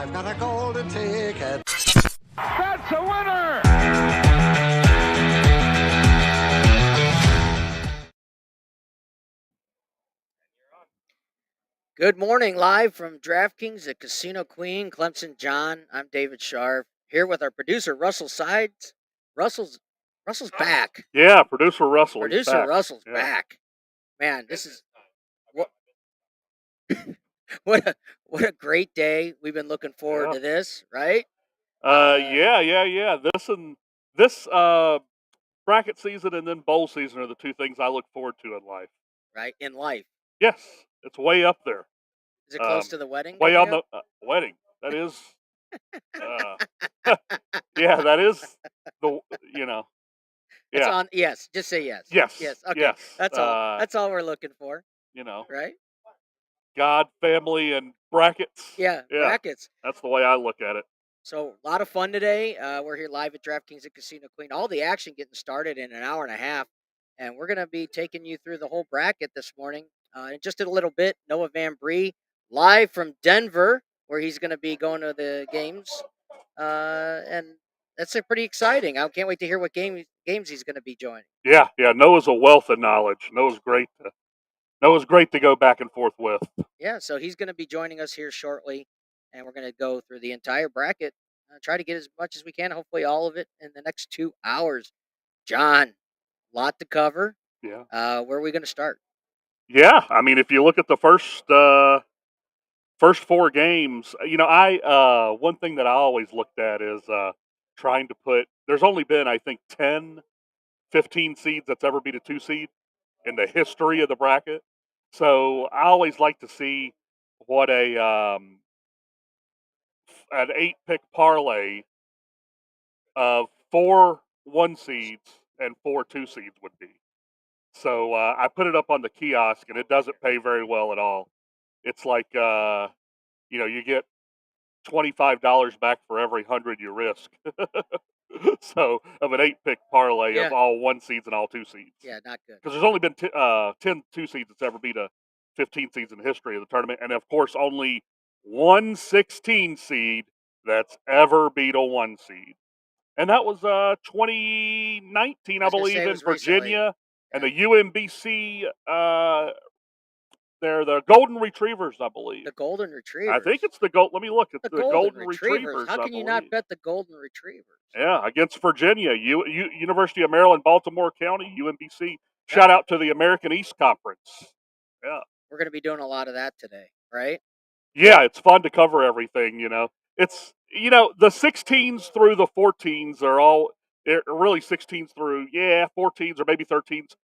I've got a golden ticket. That's a winner! Good morning, live from DraftKings at Casino Queen, Clemson John. I'm David Sharp here with our producer Russell Sides. Russell's back. Yeah, producer Russell. He's Producer back. Russell's Yeah. back. Man, this is what what a great day. We've been looking forward to this, right? Yeah. This bracket season and then bowl season are the two things I look forward to in life. Right in life. Yes, it's way up there. Is it close to the wedding? Way on coming the wedding. That is. Yeah, that is the It's Yeah. on. Yes, just say yes. Yes. Yes. Okay. Yes. That's all. That's all we're looking for, right? God, family, and brackets. Yeah. Brackets. That's the way I look at it. So a lot of fun today. We're here live at DraftKings at Casino Queen. All the action getting started in an hour and a half, and we're going to be taking you through the whole bracket this morning. In just a little bit, Noah Van Bree live from Denver, where he's going to be going to the games, and that's pretty exciting. I can't wait to hear what games he's going to be joining. Yeah. Noah's a wealth of knowledge. Noah's great to go back and forth with. Yeah, so he's going to be joining us here shortly, and we're going to go through the entire bracket, try to get as much as we can, hopefully all of it in the next 2 hours. John, lot to cover. Yeah. Where are we going to start? Yeah, I mean, if you look at the first four games, I one thing that I always looked at is trying to put. There's only been, I think, 10, 15 seeds that's ever beat a 2 seed in the history of the bracket. So I always like to see what an 8-pick parlay of 4 1 seeds and 4 2 seeds would be. So I put it up on the kiosk, and it doesn't pay very well at all. It's like you get $25 back for every 100 you risk. So of an 8-pick parlay of all 1 seeds and all 2 seeds. Yeah, not good. Because there's only been 10 2 seeds that's ever beat a 15 seeds in the history of the tournament, and of course only 1 16 seed that's ever beat a 1 seed. And that was 2019, I believe, in Virginia, and the UMBC. They're the Golden Retrievers, I believe. The Golden Retrievers. I think it's the Gold. Let me look. It's the Golden Retrievers. Retrievers. How can you not bet the Golden Retrievers? Yeah, against Virginia, University of Maryland, Baltimore County, UMBC. Shout out to the American East Conference. Yeah, we're going to be doing a lot of that today, right? Yeah, it's fun to cover everything. It's the 16s through the 14s are all really 16s through 14s or maybe 13s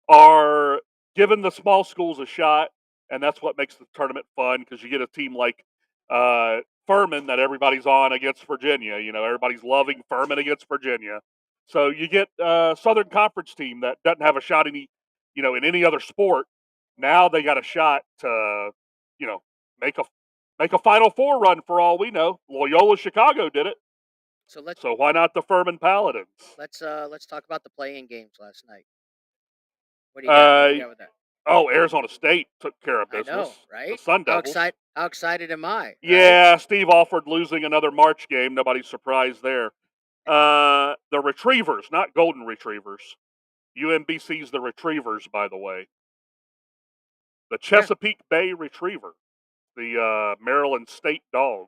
are giving the small schools a shot. And that's what makes the tournament fun because you get a team like Furman that everybody's on against Virginia. Everybody's loving Furman against Virginia. So you get a Southern Conference team that doesn't have a shot in any other sport. Now they got a shot to, make a Final Four run for all we know. Loyola Chicago did it. So why not the Furman Paladins? Let's talk about the play-in games last night. What do you got with that? Oh, Arizona State took care of business. I know, right? The Sun Devils. How excited am I? Right? Yeah, Steve Alford losing another March game. Nobody's surprised there. The Retrievers, not Golden Retrievers. UMBC's the Retrievers, by the way. The Chesapeake Bay Retriever, the Maryland State Dog.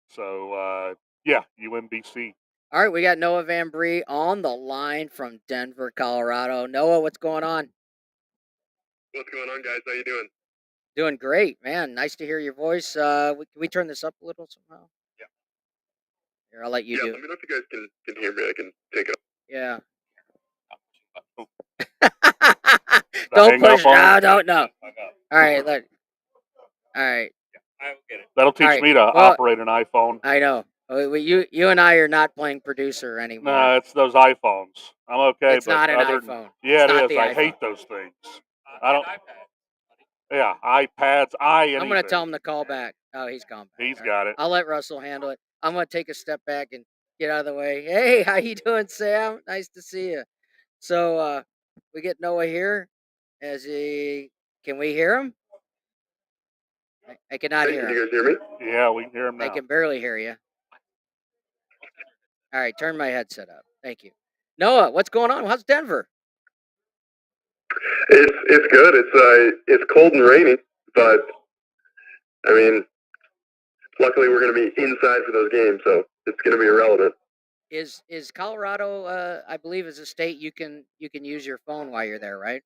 So, UMBC. All right, we got Noah Van Bree on the line from Denver, Colorado. Noah, what's going on? What's going on, guys? How you doing? Doing great, man. Nice to hear your voice. Can we turn this up a little somehow? Yeah. Here, I'll let you do. Let me know if you guys can hear me. I can take it. Yeah. Don't push. No, don't know. All right, look. All right. I will get it. That'll teach me to operate an iPhone. I know. You and I are not playing producer anymore. No, it's those iPhones. I'm okay. It's not an iPhone. Yeah, it is. I hate those things. I don't. Yeah, iPads, anything. I'm going to tell him to call back. Oh, he's gone back. He's got it. I'll let Russell handle it. I'm going to take a step back and get out of the way. Hey, how you doing, Sam? Nice to see you. So we get Noah here. Can we hear him? I cannot Hey, hear can him. you guys hear me? Yeah, we can hear him I now. can barely hear you. All right, turn my headset up. Thank you. Noah, what's going on? How's Denver? It's good. It's cold and rainy, but I mean, luckily we're going to be inside for those games, so it's going to be irrelevant. Is Colorado? I believe is a state you can use your phone while you're there, right?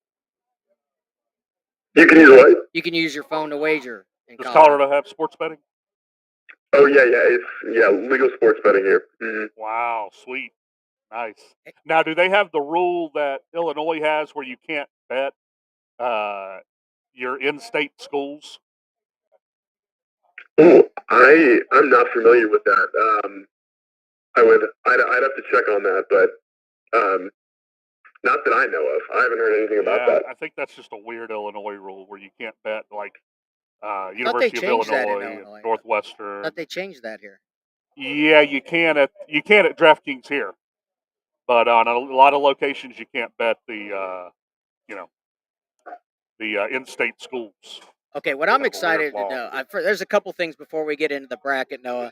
You can use what? You can use your phone to wager in Does Colorado. Colorado have sports betting? Oh yeah, it's legal sports betting here. Mm-hmm. Wow, sweet, nice. Now, do they have the rule that Illinois has where you can't bet your in-state schools? Oh, I'm not familiar with that. I'd have to check on that, but not that I know of. I haven't heard anything about that. I think that's just a weird Illinois rule where you can't bet like Thought they University of changed that in Illinois, and Illinois. Northwestern. Thought they changed that here. Yeah, you can at DraftKings here, but on a lot of locations you can't bet the in-state schools. Okay, what I'm Kind of a weird excited to law. know, there's a couple things before we get into the bracket, Noah.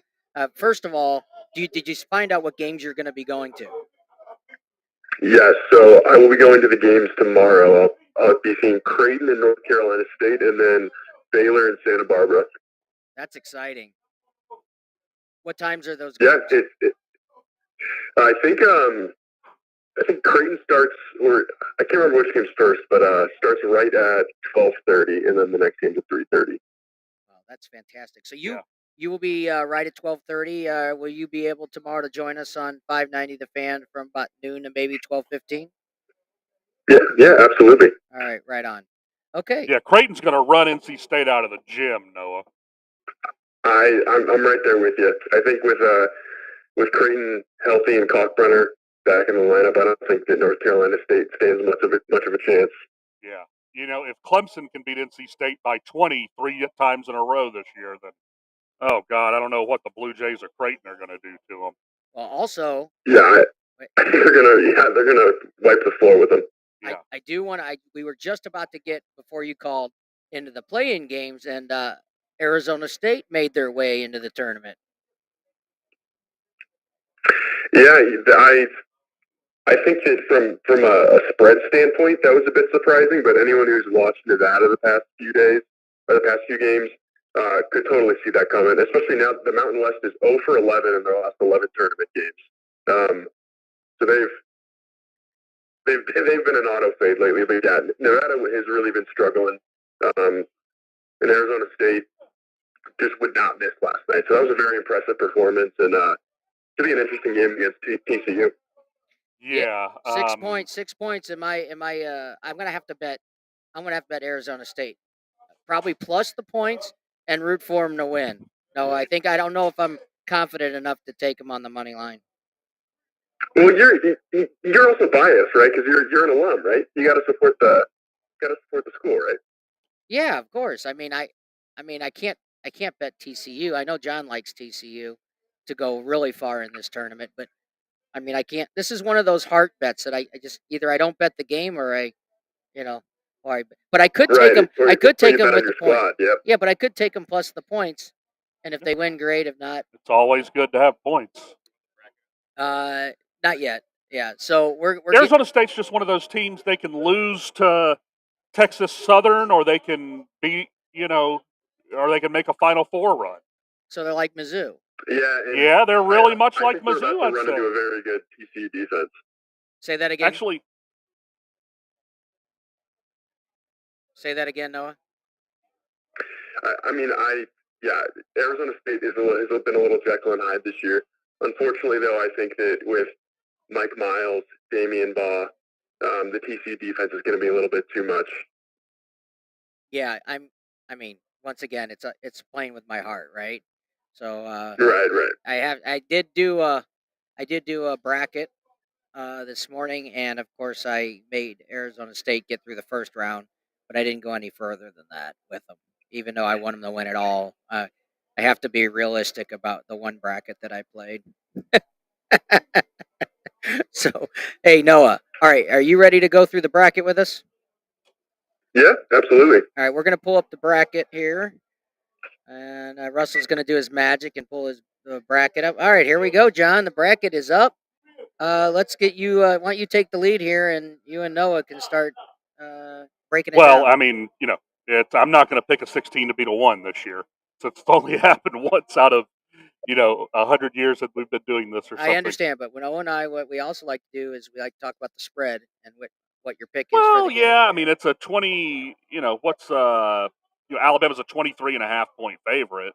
First of all, did you find out what games you're going to be going to? Yes, so I will be going to the games tomorrow. I'll be seeing Creighton and North Carolina State, and then Baylor and Santa Barbara. That's exciting. What times are those games? Yeah, I think Creighton starts, or I can't remember which game's first, but starts right at 12:30, and then the next game's at 3:30. Wow, that's fantastic. So you will be right at 12:30. Will you be able tomorrow to join us on 590 The Fan from about noon to maybe 12:15? Yeah, absolutely. All right, right on. Okay. Yeah, Creighton's going to run NC State out of the gym, Noah. I'm right there with you. I think with Creighton healthy and Kalkbrenner back in the lineup, I don't think that North Carolina State stands much of a chance. Yeah, if Clemson can beat NC State by 20 3 times in a row this year, then oh God, I don't know what the Blue Jays or Creighton are going to do to them. Well, also. Yeah, I think they're gonna wipe the floor with them. Yeah. I do want to. We were just about to get before you called into the play-in games, and Arizona State made their way into the tournament. Yeah, I think that from a spread standpoint, that was a bit surprising. But anyone who's watched Nevada the past few days or the past few games could totally see that coming. Especially now the Mountain West is 0 for 11 in their last 11 tournament games. So they've been an auto fade lately. But yeah, Nevada has really been struggling. And Arizona State just would not miss last night. So that was a very impressive performance, and to be an interesting game against TCU. Yeah, 6 points. 6 points. I'm gonna have to bet. I'm gonna have to bet Arizona State, probably plus the points and root for them to win. No, I don't know if I'm confident enough to take them on the money line. Well, you're also biased, right? Because you're an alum, right? You got to support the school, right? Yeah, of course. I can't bet TCU. I know John likes TCU to go really far in this tournament, but I can't. This is one of those heart bets that I just either I don't bet the game or but I could take them. I could take them with the point. Yep. Yeah, but I could take them plus the points, and if they win, great. If not, it's always good to have points. Not yet. Yeah. So we're Arizona State's just one of those teams. They can lose to Texas Southern, or they can beat or they can make a Final Four run. So they're like Mizzou. Yeah, they're really much like Mizzou. I'd run say. into a very good TCU defense. Say that again. Actually, say that again, Noah. Arizona State has been a little Jekyll and Hyde this year. Unfortunately, though, I think that with Mike Miles, Damian Baugh, the TCU defense is going to be a little bit too much. Yeah, once again, it's playing with my heart, right? So right. I did do a bracket this morning, and of course I made Arizona State get through the first round, but I didn't go any further than that with them, even though I want them to win it all. I have to be realistic about the one bracket that I played. So, hey Noah, all right, are you ready to go through the bracket with us? Yeah, absolutely. All right, we're gonna pull up the bracket here. And Russell's going to do his magic and pull his bracket up. All right, here we go, John. The bracket is up. Let's get you. Why don't you take the lead here, and you and Noah can start breaking it Well, down. I mean, I'm not going to pick a 16 to beat a 1 this year, since it's only happened once out of 100 years that we've been doing this or I something. understand, but Noah and I, what we also like to do is we like to talk about the spread and what your pick is for Well, the game. yeah, I mean, it's a 20. Alabama's a 23.5 point favorite.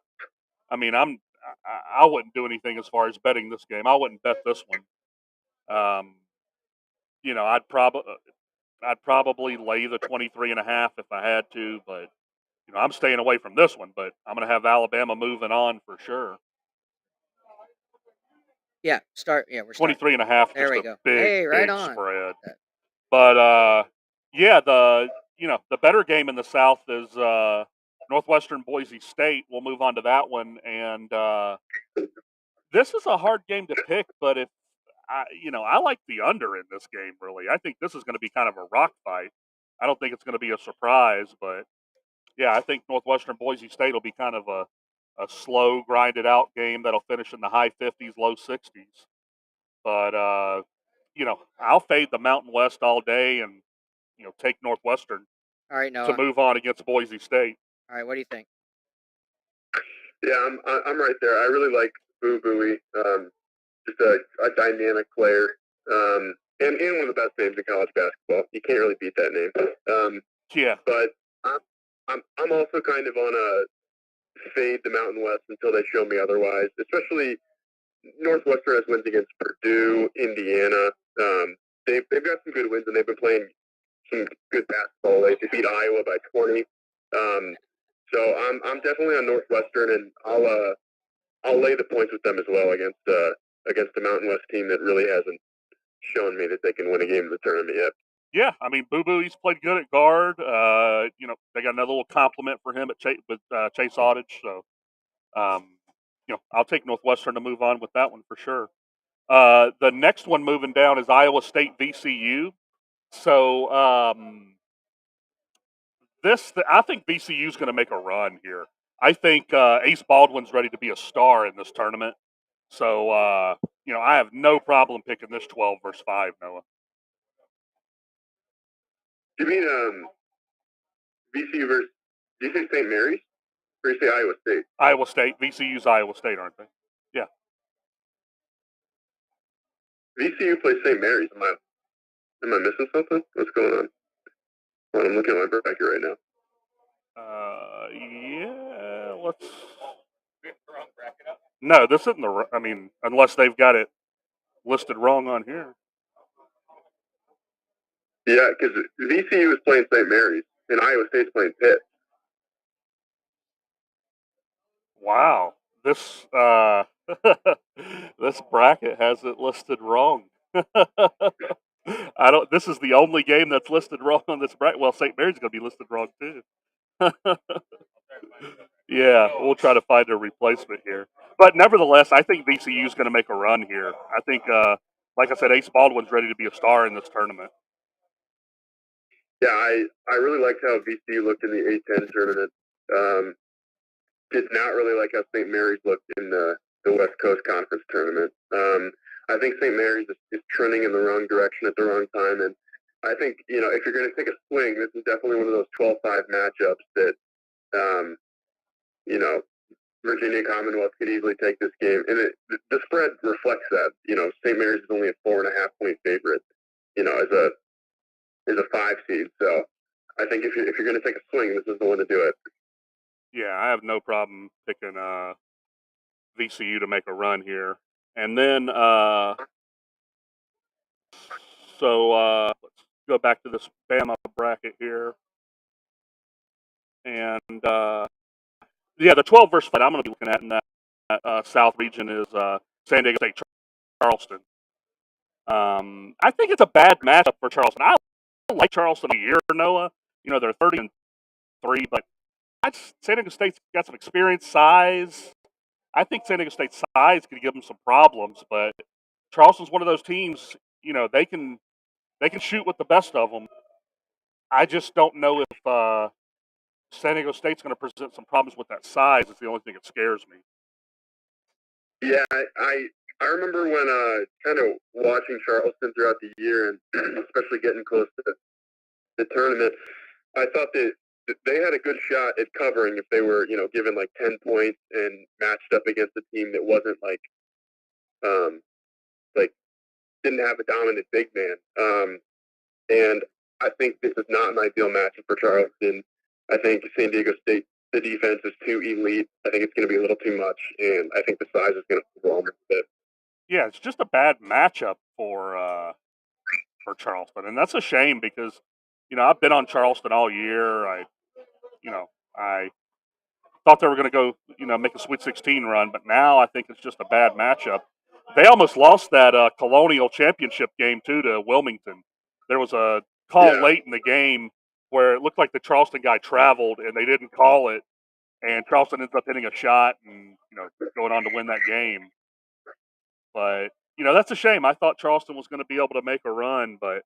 I mean, I wouldn't do anything as far as betting this game. I wouldn't bet this one. I'd probably lay the 23.5 if I had to, but I'm staying away from this one. But I'm going to have Alabama moving on for sure. Yeah, start. Yeah, we're starting. 23.5, There just we a go. big, Hey, right big on. spread. But yeah, the better game in the South is Northwestern Boise State. We'll move on to that one, and this is a hard game to pick. But if I like the under in this game. Really, I think this is going to be kind of a rock fight. I don't think it's going to be a surprise, but yeah, I think Northwestern Boise State will be kind of a slow, grinded out game that'll finish in the high 50s, low 60s. But I'll fade the Mountain West all day and take Northwestern All right, to Noah. move on against Boise State. All right, what do you think? Yeah, I'm right there. I really like Boo Buie. Just a dynamic player. And one of the best names in college basketball. You can't really beat that name. Yeah. But I'm also kind of on a fade the Mountain West until they show me otherwise. Especially Northwestern has wins against Purdue, Indiana. They've got some good wins and they've been playing some good basketball. They beat Iowa by 20. So I'm definitely on Northwestern, and I'll lay the points with them as well against the Mountain West team that really hasn't shown me that they can win a game in the tournament yet. Yeah, I mean, Boo Buie's played good at guard. They got another little compliment for him at Chase Audich. So, I'll take Northwestern to move on with that one for sure. The next one moving down is Iowa State VCU. So, I think VCU is going to make a run here. I think Ace Baldwin's ready to be a star in this tournament. So, I have no problem picking this 12 versus 5, Noah. Do you mean VCU versus? Do you say St. Mary's or you say Iowa State? Iowa State. VCU's Iowa State, aren't they? Yeah. VCU plays St. Mary's. Am I missing something? What's going on? Well, I'm looking at my bracket right now. Yeah. Let's. No, this isn't the. I mean, unless they've got it listed wrong on here. Yeah, because VCU is playing St. Mary's and Iowa State's playing Pitt. Wow, this this bracket has it listed wrong. I don't. This is the only game that's listed wrong on this bracket. Well, St. Mary's going to be listed wrong too. Yeah, we'll try to find a replacement here. But nevertheless, I think VCU is going to make a run here. I think, like I said, Ace Baldwin's ready to be a star in this tournament. Yeah, I really liked how VCU looked in the A10 tournament. Did not really like how St. Mary's looked in the West Coast Conference tournament. I think St. Mary's is trending in the wrong direction at the wrong time, and I think if you're going to take a swing, this is definitely one of those 12-5 matchups that Virginia Commonwealth could easily take this game, and the spread reflects that. St. Mary's is only a 4.5 point favorite. As a 5 seed, so I think if you're going to take a swing, this is the one to do it. Yeah, I have no problem picking VCU to make a run here. And then, let's go back to this Bama bracket here. And, the 12 versus 5 I'm going to be looking at in that South region is San Diego State Charleston. I think it's a bad matchup for Charleston. I like Charleston a year, Noah. They're 30-3, but San Diego State's got some experience, size. I think San Diego State's size could give them some problems, but Charleston's one of those teams. They can shoot with the best of them. I just don't know if San Diego State's going to present some problems with that size. It's the only thing that scares me. Yeah, I remember when kind of watching Charleston throughout the year, and especially getting close to the tournament, I thought that they had a good shot at covering if they were, given like 10 points and matched up against a team that wasn't like didn't have a dominant big man. And I think this is not an ideal matchup for Charleston. I think San Diego State, the defense is too elite. I think it's going to be a little too much, and I think the size is going to overwhelm it a bit. Yeah, it's just a bad matchup for Charleston, and that's a shame because I've been on Charleston all year. I thought they were going to go make a Sweet 16 run, but now I think it's just a bad matchup. They almost lost that Colonial Championship game too to Wilmington. There was a call late in the game where it looked like the Charleston guy traveled and they didn't call it, and Charleston ends up hitting a shot and going on to win that game. But that's a shame. I thought Charleston was going to be able to make a run, but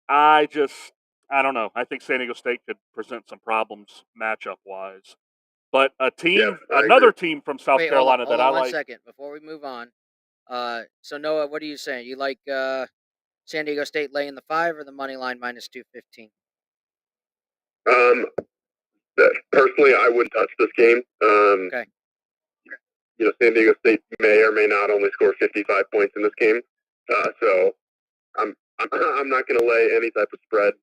I don't know. I think San Diego State could present some problems matchup wise. But another team from South Carolina hold that on I one like. second before we move on. So Noah, what are you saying? You like San Diego State laying the 5 or the money line minus 215? Personally, I wouldn't touch this game. Okay. San Diego State may or may not only score 55 points in this game, so I'm not going to lay any type of spread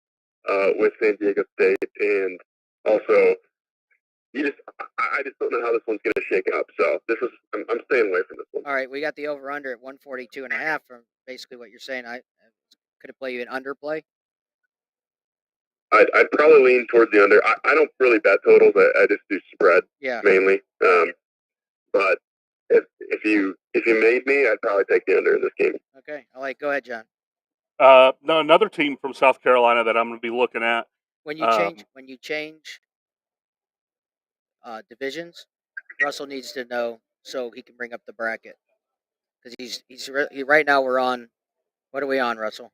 with San Diego State, and also I just don't know how this one's going to shake up. So I'm staying away from this one. All right, we got the over under at 142.5 from basically what you're saying. I could it play you an underplay? I'd probably lean towards the under. I don't really bet totals. I just do spread mainly. But if you made me, I'd probably take the under in this game. Okay, go ahead, John. No, another team from South Carolina that I'm going to be looking at. When you change divisions, Russell needs to know so he can bring up the bracket because he's right now we're on. What are we on, Russell?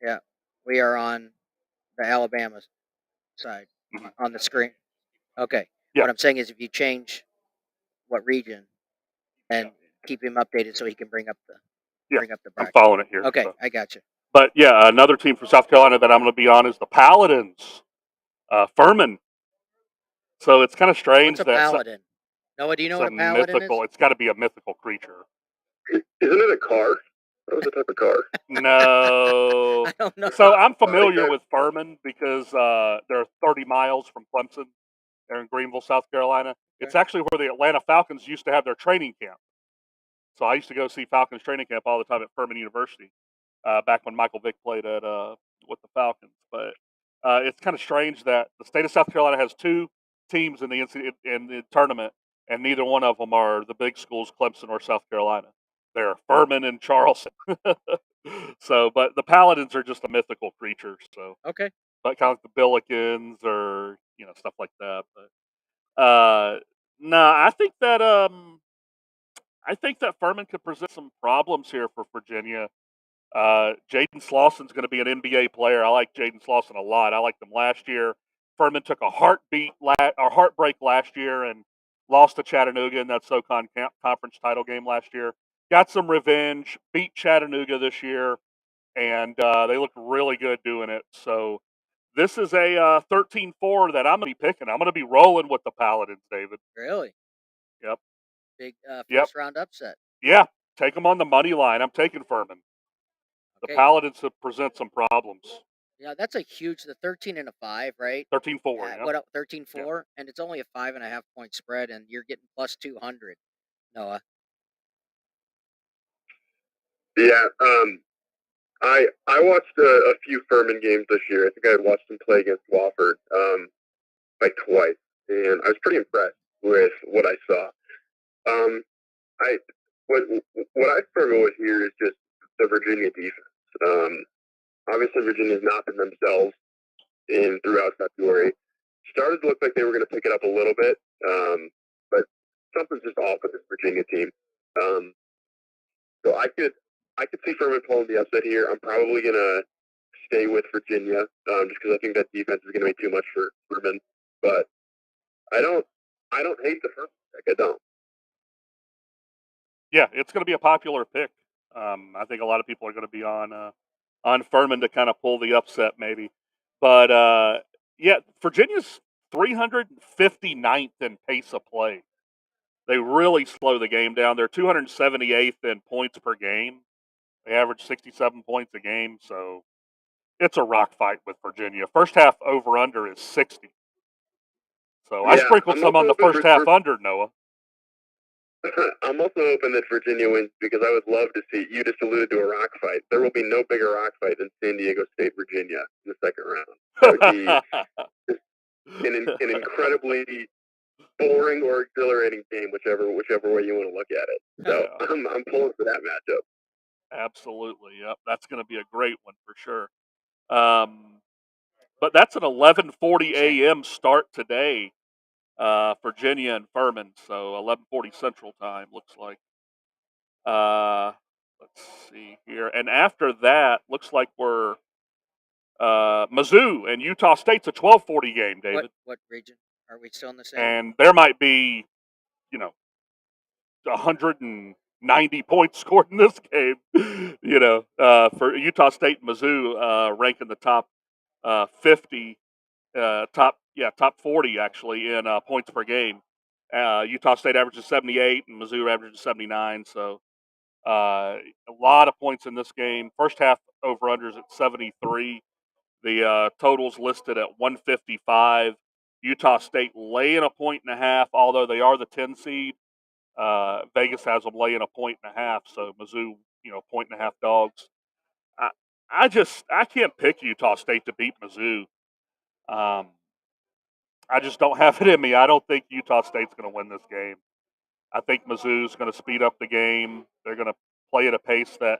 Yeah, we are on the Alabama side on the screen. Okay. Yeah. What I'm saying is if you change what region and keep him updated so he can bring up the bracket. I'm following it here. Okay, so. I got you. But yeah, another team from South Carolina that I'm going to be on is the Paladins, Furman. So it's kind of strange What's a paladin? Noah, do you know what a paladin mythical. is? It's got to be a mythical creature. Isn't it a car? What was the type of car? No. I don't know. So I'm familiar with Furman because they're 30 miles from Clemson. They're in Greenville, South Carolina. It's actually where the Atlanta Falcons used to have their training camp. So I used to go see Falcons training camp all the time at Furman University back when Michael Vick played at with the Falcons. But it's kind of strange that the state of South Carolina has two teams in the tournament, and neither one of them are the big schools, Clemson or South Carolina. They're Furman and Charleston. So, but the Paladins are just a mythical creature. So, okay, but kind of like the Billikens or stuff like that. But no, I think that Furman could present some problems here for Virginia. Jaden Slauson's going to be an NBA player. I like Jaden Slauson a lot. I liked him last year. Furman took a heartbreak last year and lost to Chattanooga in that SoCon conference title game last year. Got some revenge, beat Chattanooga this year, and they looked really good doing it. So this is a 13-4 that I'm going to be picking. I'm going to be rolling with the Paladins, David. Really? Yep. Big first round upset. Yeah, take them on the money line. I'm taking Furman. Okay. The Paladins have present some problems. Yeah, that's a huge. The 13 and a 5, right? 13-4. Yeah. What up? 13-4, and it's only a 5.5 point spread, and you're getting plus 200. Noah. Yeah. I watched a few Furman games this year. I think I had watched them play against Wofford like twice, and I was pretty impressed with what I saw. What I struggle with here is just the Virginia defense. Obviously, Virginia's not been themselves throughout February. Started to look like they were going to pick it up a little bit, but something's just off with this Virginia team. So I could see Furman pulling the upset here. I'm probably going to stay with Virginia just because I think that defense is going to be too much for Furman. but I don't hate the first pick. I don't. Yeah, it's going to be a popular pick. I think a lot of people are going to be on Furman to kind of pull the upset, maybe. But yeah, Virginia's 359th in pace of play. They really slow the game down. They're 278th in points per game. They average 67 points a game, so it's a rock fight with Virginia. First half over under is 60. So I Yeah, sprinkled I'm some on also the hoping first half under, Noah. I'm also hoping that Virginia wins because I would love to see. You just alluded to a rock fight. There will be no bigger rock fight than San Diego State Virginia in the second round. That would be an incredibly boring or exhilarating game, whichever way you want to look at it. So Yeah. I'm pulling for that matchup. Absolutely. Yep. That's going to be a great one for sure. But that's an 11:40 a.m. start today, Virginia and Furman. So 11:40 Central Time looks like. Let's see here, and after that, looks like we're Mizzou and Utah State's a 12:40 game, David. What region? Are we still in the same? And there might be, 190 points scored in this game. For Utah State and Mizzou, rank in the top 50, top 40 actually in points per game. Utah State averages 78 and Mizzou averages 79. So a lot of points in this game. First half over unders at 73. The totals listed at 155. Utah State laying a point and a half, although they are the 10 seed. Vegas has them laying a point and a half, so Mizzou, point and a half dogs. I can't pick Utah State to beat Mizzou. I just don't have it in me. I don't think Utah State's going to win this game. I think Mizzou's going to speed up the game. They're going to play at a pace that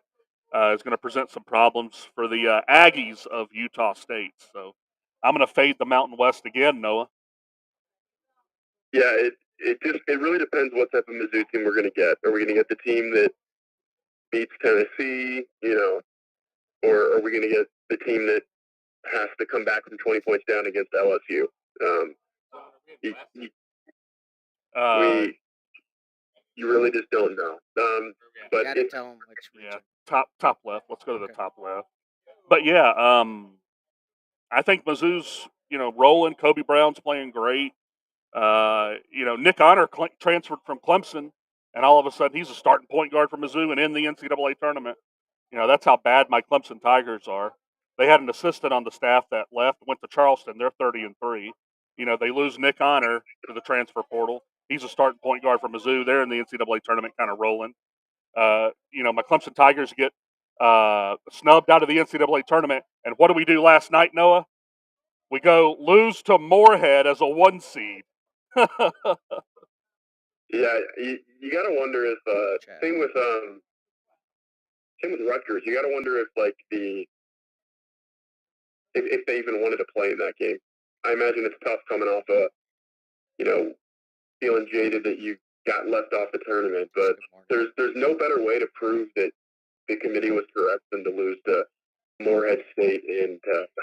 is going to present some problems for the Aggies of Utah State. So I'm going to fade the Mountain West again, Noah. Yeah, it really depends what type of Mizzou team we're going to get. Are we going to get the team that beats Tennessee, or are we going to get the team that has to come back from 20 points down against LSU? You really just don't know. But gotta tell them which region. Yeah, top left. Let's go to the top left. But yeah, I think Mizzou's rolling. Kobe Brown's playing great. Nick Honor transferred from Clemson, and all of a sudden he's a starting point guard for Mizzou and in the NCAA tournament. That's how bad my Clemson Tigers are. They had an assistant on the staff that left, went to Charleston. They're 30-3. They lose Nick Honor to the transfer portal. He's a starting point guard for Mizzou. They're in the NCAA tournament, kind of rolling. My Clemson Tigers get snubbed out of the NCAA tournament. And what do we do last night, Noah? We go lose to Moorhead as a 1 seed. Yeah, you got to wonder if same with Rutgers. You got to wonder if if they even wanted to play in that game. I imagine it's tough coming off feeling jaded that you got left off the tournament. But there's no better way to prove that the committee was correct than to lose to Moorhead State and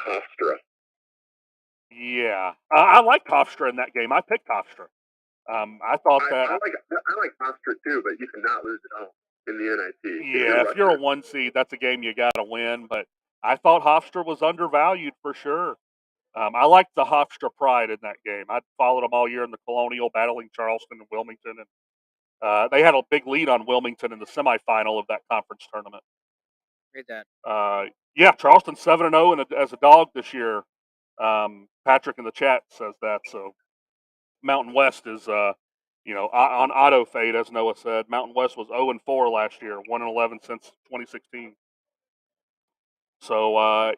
Hofstra. Yeah, I like Hofstra in that game. I picked Hofstra. I thought that I like Hofstra too, but you cannot lose at home in the NIT. Yeah, if you're a 1 seed, that's a game you got to win. But I thought Hofstra was undervalued for sure. I liked the Hofstra pride in that game. I followed them all year in the Colonial, battling Charleston and Wilmington, and they had a big lead on Wilmington in the semifinal of that conference tournament. Read that. Yeah, Charleston 7-0 as a dog this year. Patrick in the chat says that. So Mountain West is, on auto fade, as Noah said. Mountain West was 0-4 last year, 1-11 since 2016. So I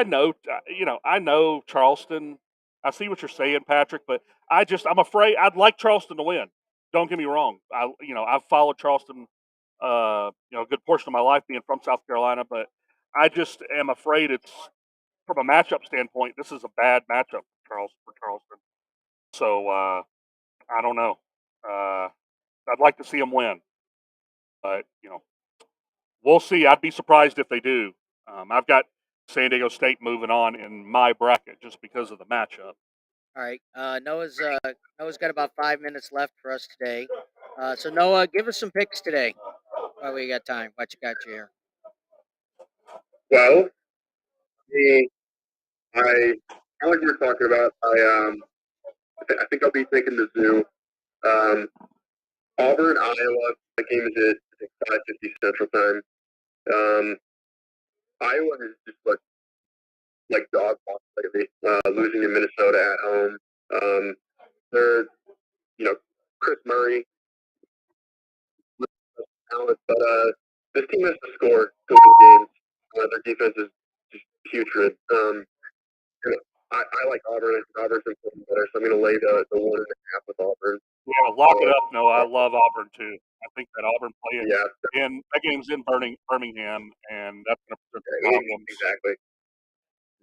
know Charleston. I see what you're saying, Patrick, but I'm afraid I'd like Charleston to win. Don't get me wrong. I've followed Charleston, a good portion of my life being from South Carolina, but I just am afraid it's from a matchup standpoint. This is a bad matchup for Charleston. So I don't know. I'd like to see them win, but we'll see. I'd be surprised if they do. I've got San Diego State moving on in my bracket just because of the matchup. All right. Noah's got about 5 minutes left for us today. So Noah, give us some picks today. While we got time. What you got you here? Well, I like you were talking about. I think I'll be taking the Zoo. Auburn, Iowa. The game is at 5:50 Central Time. Iowa has just looked like dog walk lately, losing to Minnesota at home. They're, Chris Murray, talent, but this team has to score to win games. Their defense is just putrid. And I like Auburn. I think Auburn's been playing better, so I'm going to lay the 1.5 with Auburn. Yeah, lock it up. No, I love Auburn too. I think that Auburn playing Yeah, and that game's in Birmingham, and that's going to present yeah, problems. exactly.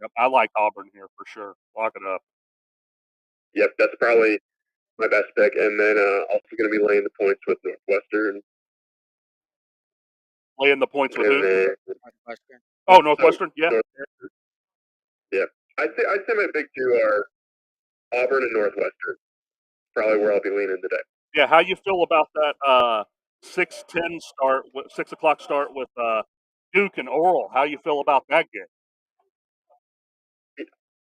Yep, I like Auburn here for sure. Lock it up. Yep, that's probably my best pick. And then also going to be laying the points with Northwestern. Laying the points with who? Northwestern. Oh, Northwestern. Yeah. Northwestern. Yeah, I'd say my big two are Auburn and Northwestern. Probably where I'll be leaning today. Yeah. How you feel about that 6:10 start, 6 o'clock start with Duke and Oral? How you feel about that game?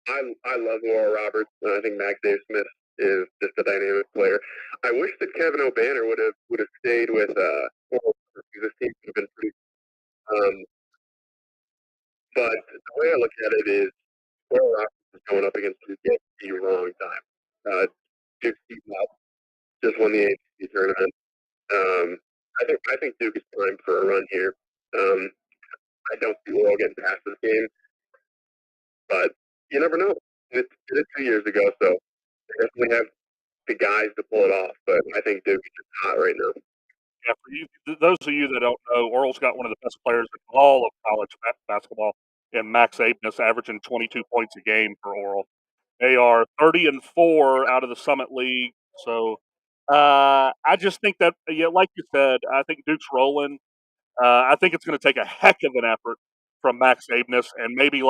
I love Oral Roberts, and I think Max Dave Smith is just a dynamic player. I wish that Kevin O'Banner would have stayed with Oral Roberts, because this team would have been pretty. But the way I look at it is, Oral Roberts is going up against Duke at the wrong time. Duke just won the ACC tournament. I think Duke is primed for a run here. I don't see Oral getting past this game, but you never know. It is 2 years ago, so they definitely have the guys to pull it off. But I think Duke is just hot right now. Yeah, for you, those of you that don't know, Oral's got one of the best players in all of college basketball, and Max Abness, averaging 22 points a game for Oral. They are 30-4 out of the Summit League. So I just think that, like you said, I think Duke's rolling. I think it's going to take a heck of an effort from Max Abness, and maybe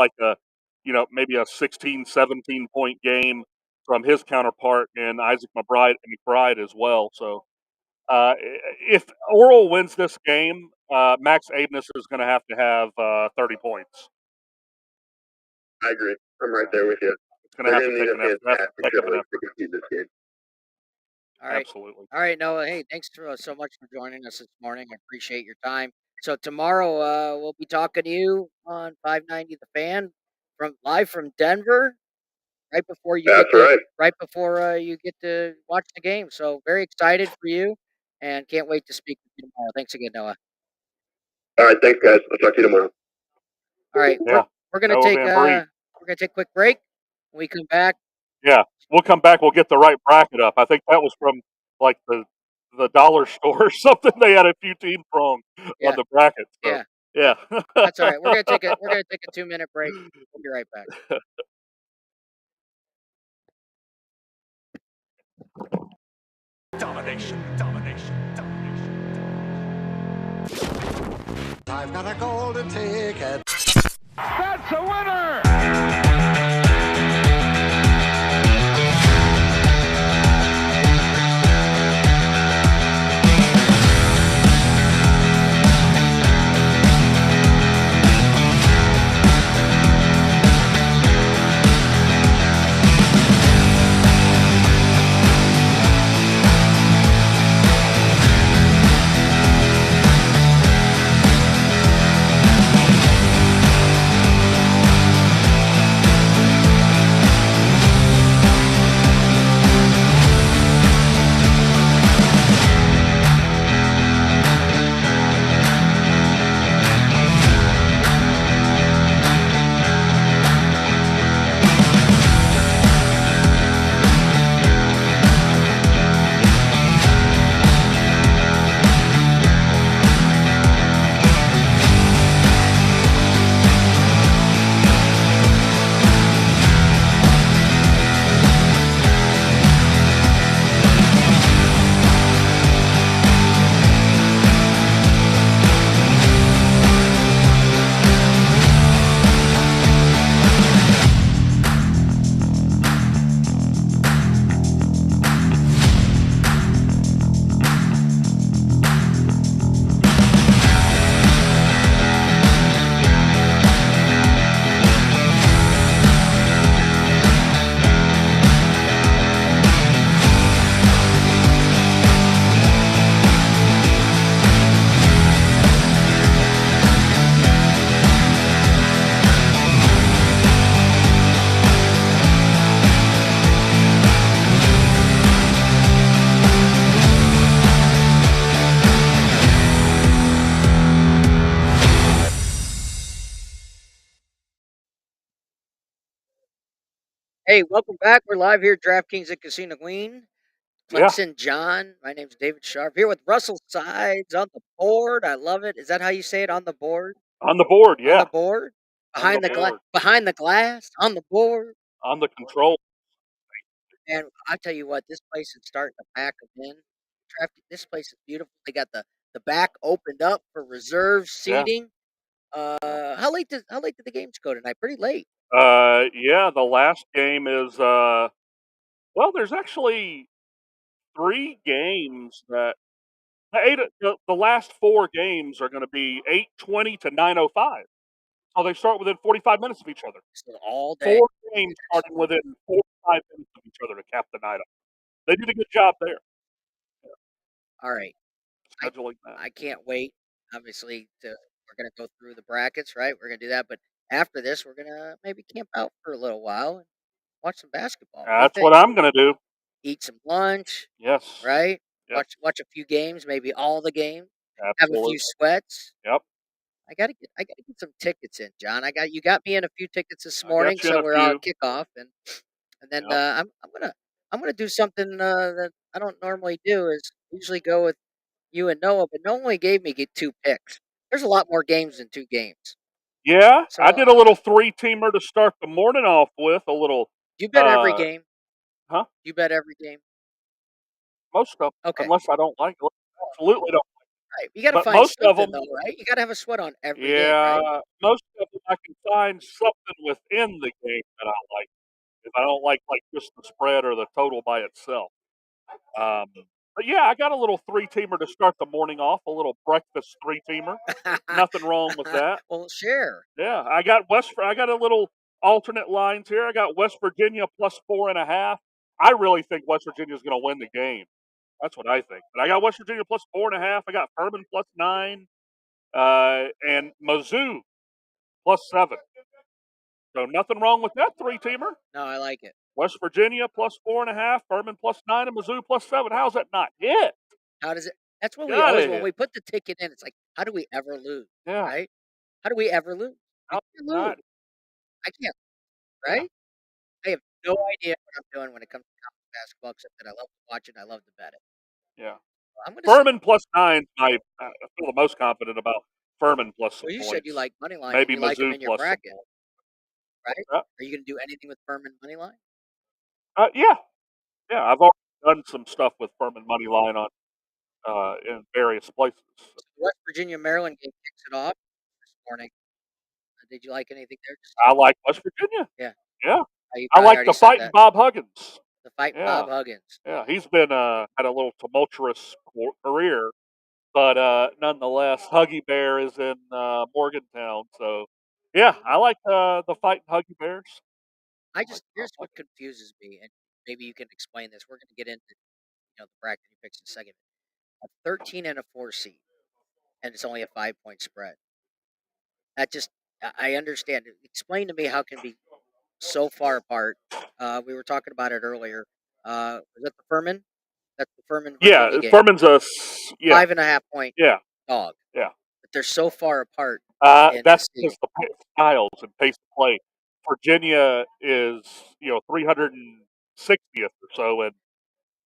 maybe a 16, 17 point game from his counterpart in Isaac McBride as well. So if Oral wins this game, Max Abness is going to have 30 points. I agree. I'm right there with you. It's going to have to take a heck of an effort to compete this game. All right. Absolutely. All right, Noah. Hey, thanks so much for joining us this morning. I appreciate your time. So tomorrow we'll be talking to you on 590 The Fan live from Denver, right before you get to watch the game. So very excited for you, and can't wait to speak with you tomorrow. Thanks again, Noah. All right, thanks, guys. I'll talk to you tomorrow. All right, Yeah. we're gonna Noah take Van Bree. we're gonna take a quick break. When we come back, Yeah, we'll come back. We'll get the right bracket up. I think that was from like the dollar store or something. They had a few teams wrong Yeah. on the bracket. So, yeah. that's all right. We're gonna take a 2-minute break. We'll be right back. Domination. I've got a golden ticket. That's a winner! Hey, welcome back. We're live here at DraftKings at Casino Queen. Yeah, Clemson John. My name's David Sharp here with Russell Sides on the board. I love it. Is that how you say it? On the board? on the board. On the Yeah, board? on the board. Behind the glass? On the board? On the control. And I tell you what, this place is starting to pack them in. This place is beautiful. They got the back opened up for reserve Yeah. seating. How late did the games go tonight? Pretty late. Yeah. The last game is well. There's actually 3 games that the last 4 games are going to be 8:20 to 9:05. So they start within 45 minutes of each other. So all day. 4 games starting within 45 minutes of each other to cap the night off. They did a good job there All right. I scheduling that. I can't wait. Obviously, we're gonna go through the brackets, right? We're gonna do that, but after this, we're gonna maybe camp out for a little while and watch some basketball. What do you That's think? what I'm going to do. Eat some lunch, Yes. right? Yep. Watch a few games, maybe all the games. Have a Absolutely. few sweats. Yep. I gotta get some tickets in, John. You got me in a few tickets this I morning, got you in so a we're on few. kickoff, and then Yep. I'm gonna do something that I don't normally do. Is usually go with you and Noah, but Noah only gave me 2 picks. There's a lot more games than 2 games. Yeah, So I did a little 3-teamer to start the morning off with. A little, you bet every uh, game. huh? You bet every game. Most of 'em, Okay. unless I don't like it. Absolutely don't. Right. You got to But find most of something them, though, right? You got to have a sweat on every game, yeah, right? most of them I can find something within the game that I like. If I don't like just the spread or the total by itself. Um, but yeah, I got a little 3-teamer to start the morning off. A little breakfast 3-teamer. Nothing wrong with that. Well, share. Yeah, I got a little alternate lines here. I got West Virginia plus 4.5. I really think West Virginia is going to win the game. That's what I think. But I got West Virginia plus 4.5. I got Furman plus 9, and Mizzou plus 7. So nothing wrong with that 3-teamer. No, I like it. West Virginia plus 4.5, Furman plus 9, and Mizzou plus 7. How's that not hit? How does it? That's what we Gotta always when hit. we put the ticket in. It's like, how do we ever lose? Yeah. Right? How do we ever lose? We How's can't it not? lose. I can't. Yeah. Right? I have no idea what I'm doing when it comes to college basketball, except that I love to watch it. And I love to bet it. Yeah. I'm gonna. Furman plus 9. I feel the most confident about Furman plus some Well, you said you points. like money lines. Maybe You like them Mizzou in your plus some bracket, points. right? Yeah. Are you gonna do anything with Furman money line? Yeah. Yeah. I've already done some stuff with Furman money line on in various places. The West Virginia Maryland game kicks it off this morning. Did you like anything there? I like West Virginia. Yeah. Yeah. You I probably like already the said fighting that. Bob Huggins. The fight Yeah. Bob Huggins. Yeah. He's been had a little tumultuous career, but nonetheless, Huggy Bear is in Morgantown. So yeah, I like the fighting Huggy Bears. Here's what confuses me, and maybe you can explain this. We're gonna get into the bracket picks in a second. A 13 and a 4 seed, and it's only a 5-point spread. That just I understand. Explain to me how it can be so far apart. We were talking about it earlier. Was that the Furman? That's the Furman Yeah, Virginia game. Furman's yeah. 5.5-point Yeah. dog. Yeah. But they're so far apart. In That's the because the styles and pace of play. Virginia is 360th or so, and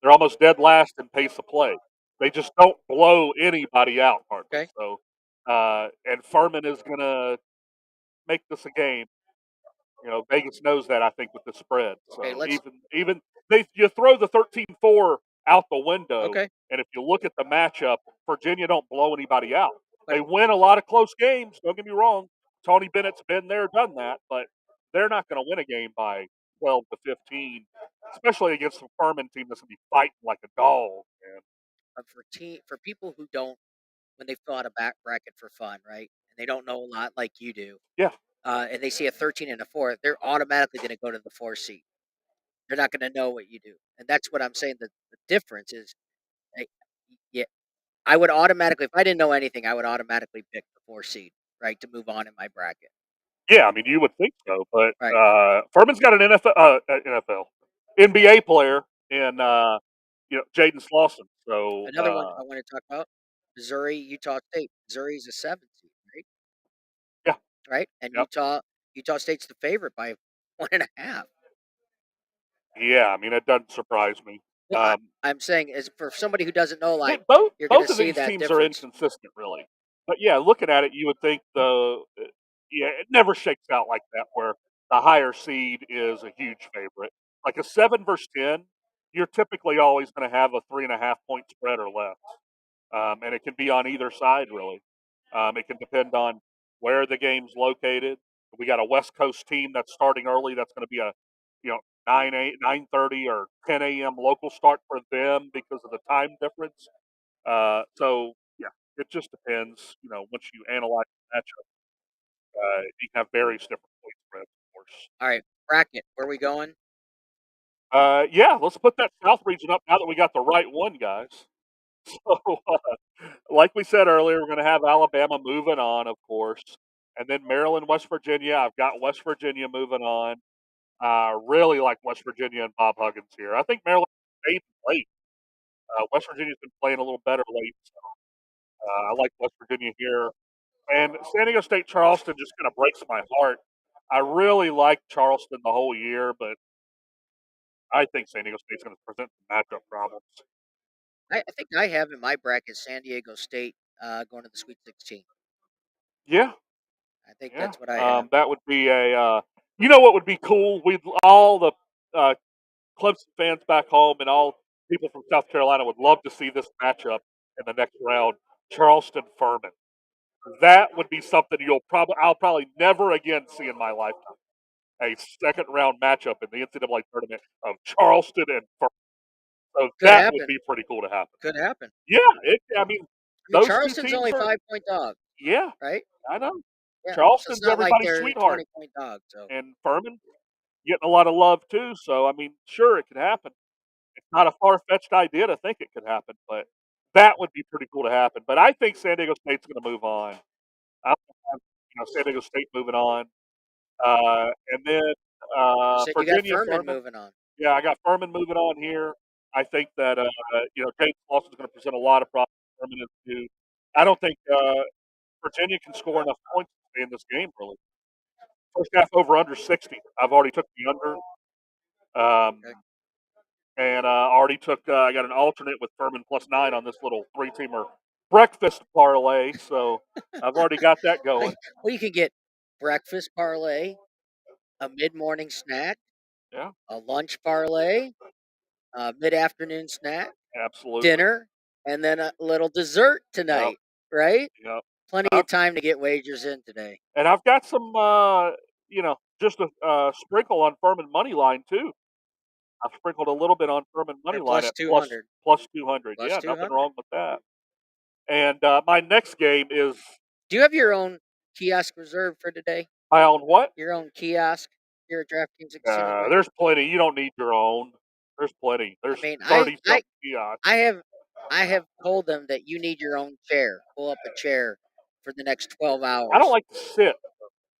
they're almost dead last in pace of play. They just don't blow anybody out hardly. Okay. So, and Furman is going to make this a game. Vegas knows that, I think, with the spread. So Okay, even you throw the 13-4 out the window, Okay. and if you look at the matchup, Virginia don't blow anybody out. But- They win a lot of close games. Don't get me wrong. Tony Bennett's been there, done that, but they're not going to win a game by 12 to 15, especially against a Furman team that's going to be fighting like a dog. Man. But for people who don't, when they've thought a back bracket for fun, right, and they don't know a lot like you do, Yeah. and they see a 13 and a 4, they're automatically going to go to the 4 seed. They're not going to know what you do, and that's what I'm saying. The difference is, yeah, I would automatically, if I didn't know anything, I would automatically pick the 4 seed, right, to move on in my bracket. Yeah, I mean, you would think so, but Right. Furman's got an NBA player in Jaden Slauson. So Another one I want to talk about: Missouri, Utah State. Missouri's a 7 seed, right? Yeah. Right, and Yep. Utah State's the favorite by 1.5. Yeah, I mean, it doesn't surprise me. Well, I'm saying is for somebody who doesn't know, like Both you're going to of see these that teams are difference. inconsistent, really. But yeah, looking at it, you would think yeah, it never shakes out like that where the higher seed is a huge favorite. Like a 7 versus 10, you're typically always going to have a 3.5 point spread or less, and it can be on either side, really. It can depend on where the game's located. We got a West Coast team that's starting early. That's going to be a, you know, 9:30 or 10 a.m. local start for them because of the time difference. So yeah, it just depends. Once you analyze the matchup, you can have various different point spreads, of course. All right, bracket. Where are we going? Yeah, let's put that South region up now that we got the right one, guys. So, like we said earlier, we're going to have Alabama moving on, of course, and then Maryland, West Virginia. I've got West Virginia moving on. Really like West Virginia and Bob Huggins here. I think Maryland stayed late. West Virginia's been playing a little better late. So, I like West Virginia here. And San Diego State Charleston just kind of breaks my heart. I really liked Charleston the whole year, but I think San Diego State's going to present some matchup problems. I think I have in my bracket San Diego State going to the Sweet 16. Yeah, I think yeah. that's what I have. That would be a. You know what would be cool? We'd all the Clemson fans back home and all people from South Carolina would love to see this matchup in the next round. Charleston Furman. That would be something I'll probably never again see in my lifetime. A second round matchup in the NCAA tournament of Charleston and Furman. So Could that would happen. be pretty cool to happen. Could happen. Yeah, I mean, I mean, those two Charleston's teams only are. 5-point dog, Yeah, right? I know. Yeah, so it's Charleston's not like everybody's they're sweetheart, 20-point dog. So and Furman getting a lot of love too. So I mean, sure, it could happen. It's not a far fetched idea to think it could happen, but that would be pretty cool to happen. But I think San Diego State's going to move on. I have, San Diego State moving on, and then you said you got Virginia Furman Furman. moving on. Yeah, I got Furman moving on here. I think that James Lawson's going to present a lot of problems. Furman is due. I don't think Virginia can score enough points to stay in this game. Really, first half over under 60. I've already took the under, Okay. and already took. I got an alternate with Furman +9 on this little 3-teamer breakfast parlay. So I've already got that going. Well, you can get breakfast parlay, a mid-morning snack, Yeah, a lunch parlay, a mid-afternoon snack, absolutely. dinner, and then a little dessert tonight, right? Yep. Plenty of time to get wagers in today. And I've got some, just a sprinkle on Furman money line too. I've sprinkled a little bit on Furman money Or line plus at 200. plus 200. Plus Yeah, nothing 200. wrong with that. And my next game is Do you have your own kiosk reserved for today? my own what? Your own kiosk here at DraftKings and Casino Queen? There's plenty. You don't need your own. There's plenty. There's mean, 30 something kiosks. I have told them that you need your own chair. Pull up a chair for the next 12 hours. I don't like to sit.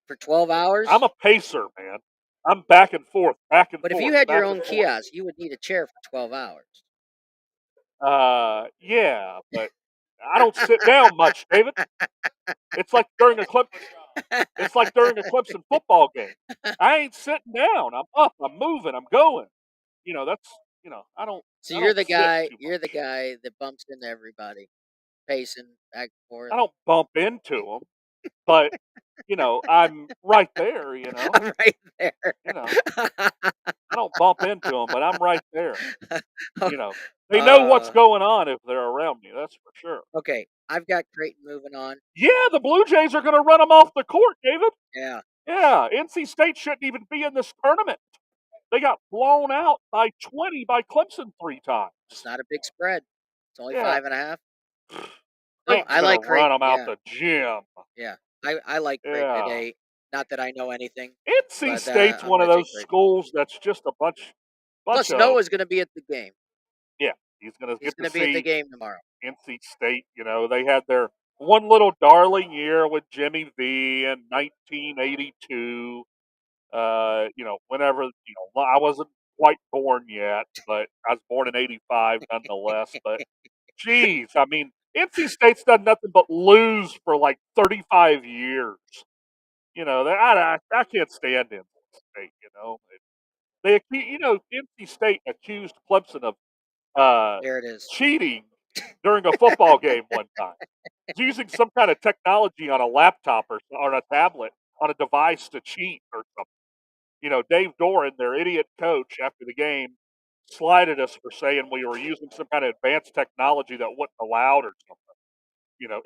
For 12 hours? I'm a pacer, man. I'm back and forth, back and But forth. if you had your back own and forth. kiosk, you would need a chair for 12 hours. Yeah, but I don't sit down much, David. It's like during a Clemson football game. I ain't sitting down. I'm up. I'm moving. I'm going. That's I don't. So I you're don't the sit guy. too You're the much. guy that bumps into everybody, pacing back and forth. I don't bump into them, but I'm right there. I'm right there. I don't bump into them, but I'm right there. They know what's going on if they're around me. That's for sure. Okay, I've got Creighton moving on. Yeah, the Blue Jays are going to run them off the court, David. Yeah. Yeah, NC State shouldn't even be in this tournament. They got blown out by 20 by Clemson 3 times. It's not a big spread. It's only 5.5. No, I like Creighton. Run them out the gym. Yeah, I like Creighton today. Not that I know anything. NC State's one of those schools that's just a bunch Plus, of. Noah's going to be at the game. Yeah, he's going to be at the game tomorrow. NC State, they had their one little darling year with Jimmy V in 1982. Whenever I wasn't quite born yet, but I was born in '85 nonetheless. But geez, I mean, NC State's done nothing but lose for like 35 years. I can't stand NC State. NC State accused Clemson of There it is. cheating during a football game one time. It's using some kind of technology on a laptop or on a tablet on a device to cheat or something. Dave Doran, their idiot coach, after the game, slighted us for saying we were using some kind of advanced technology that wasn't allowed or something.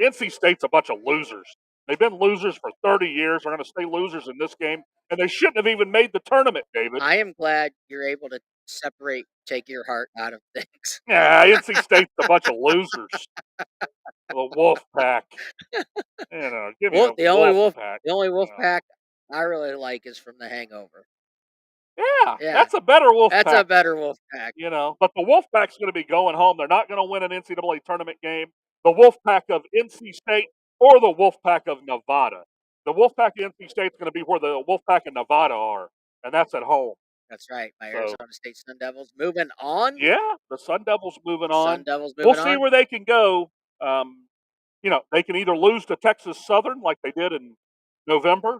NC State's a bunch of losers. They've been losers for 30 years. They're going to stay losers in this game, and they shouldn't have even made the tournament, David. I am glad you're able to take your heart out of things. Yeah, NC State's a bunch of losers. The Wolf Pack. Give me The only Wolf Pack. Pack I really like is from The Hangover. Yeah, Yeah. that's a better Wolf That's Pack. a better Wolf Pack. But the Wolf Pack's going to be going home. They're not going to win an NCAA tournament game. The Wolf Pack of NC State or the Wolf Pack of Nevada. The Wolf Pack of NC State's going to be where the Wolf Pack of Nevada are, and that's at home. That's right. My Arizona State Sun Devils moving on. Yeah, the Sun Devils moving on. Sun Devils moving on. We'll see where they can go. They can either lose to Texas Southern like they did in November,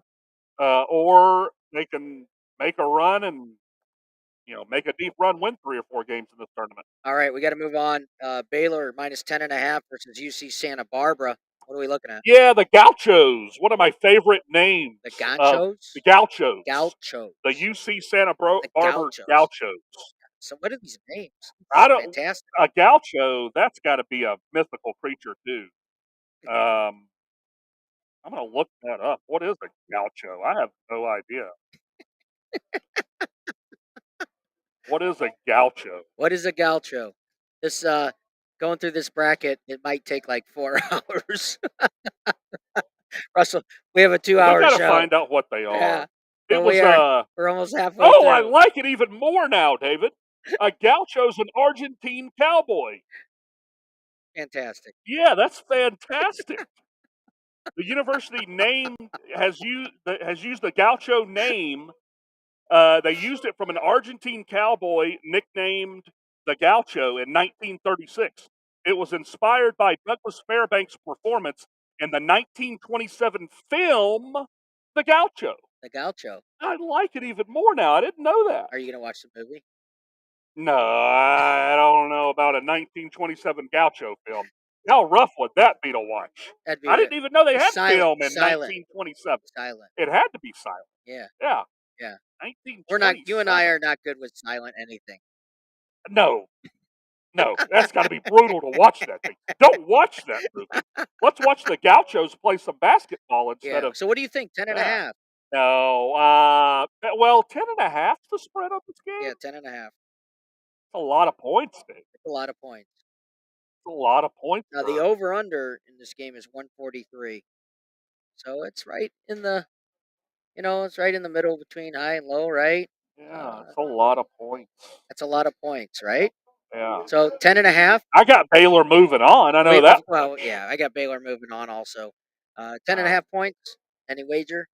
or they can make a run and make a deep run, win 3 or 4 games in this tournament. All right, we got to move on. Baylor minus 10.5 versus UC Santa Barbara. What are we looking at? Yeah, the Gauchos, one of my favorite names. The Gauchos? The Gauchos. Gauchos. The UC Santa Barbara Gauchos. Gauchos. So what are these names? I don't. Fantastic. A Gaucho, that's got to be a mythical creature too. I'm gonna look that up. What is a Gaucho? I have no idea. What is a Gaucho? What is a Gaucho? This going through this bracket, it might take like 4 hours. Russell, we have a 2-hour show. We gotta find out what they are. Yeah. We're almost halfway through. I like it even more now, David. A Gaucho's an Argentine cowboy. Fantastic. Yeah, that's fantastic. The university name has used the Gaucho name. They used it from an Argentine cowboy nicknamed the Gaucho in 1936. It was inspired by Douglas Fairbanks' performance in the 1927 film The Gaucho. The Gaucho. I like it even more now. I didn't know that. Are you going to watch the movie? No, I don't know about a 1927 Gaucho film. How rough would that be to watch? I didn't even know they had film in 1927. Silent. It had to be silent. Yeah. Yeah. Yeah. 1927. You and I are not good with silent anything. No, that's got to be brutal to watch that thing. Don't watch that movie. Let's watch the Gauchos play some basketball instead of. So what do you think? 10.5? No. 10.5 is the spread on this game. Yeah, 10.5. It's a lot of points, Dave. It's a lot of points. It's a lot of points. Now the over/under in this game is 143. So it's right in the, it's right in the middle between high and low, right? Yeah, it's a lot of points. That's a lot of points, right? Yeah. So 10.5. I got Baylor moving on. I know that. Well, yeah, I got Baylor moving on also. 10.5 points. Any wager?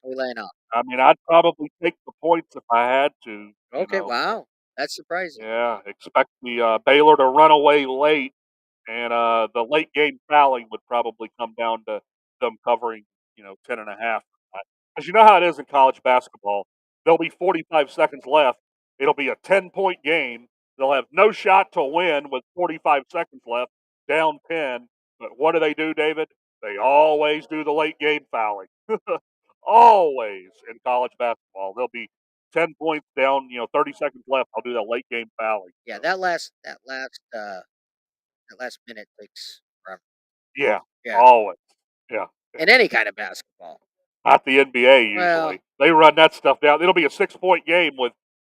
Are we laying out? I mean, I'd probably take the points if I had to. Okay, wow. That's surprising. Yeah, expect the Baylor to run away late, and the late game fouling would probably come down to them covering, 10.5. Because you know how it is in college basketball. There'll be 45 seconds left. It'll be a 10-point game. They'll have no shot to win with 45 seconds left, down 10. But what do, David? They always do the late game fouling. Always in college basketball. They'll be 10 points down, 30 seconds left. I'll do that late game fouling. Yeah, that last minute takes forever. Yeah. Always. Yeah. In any kind of basketball. Not the NBA usually. Well, they run that stuff down. It'll be a 6-point game with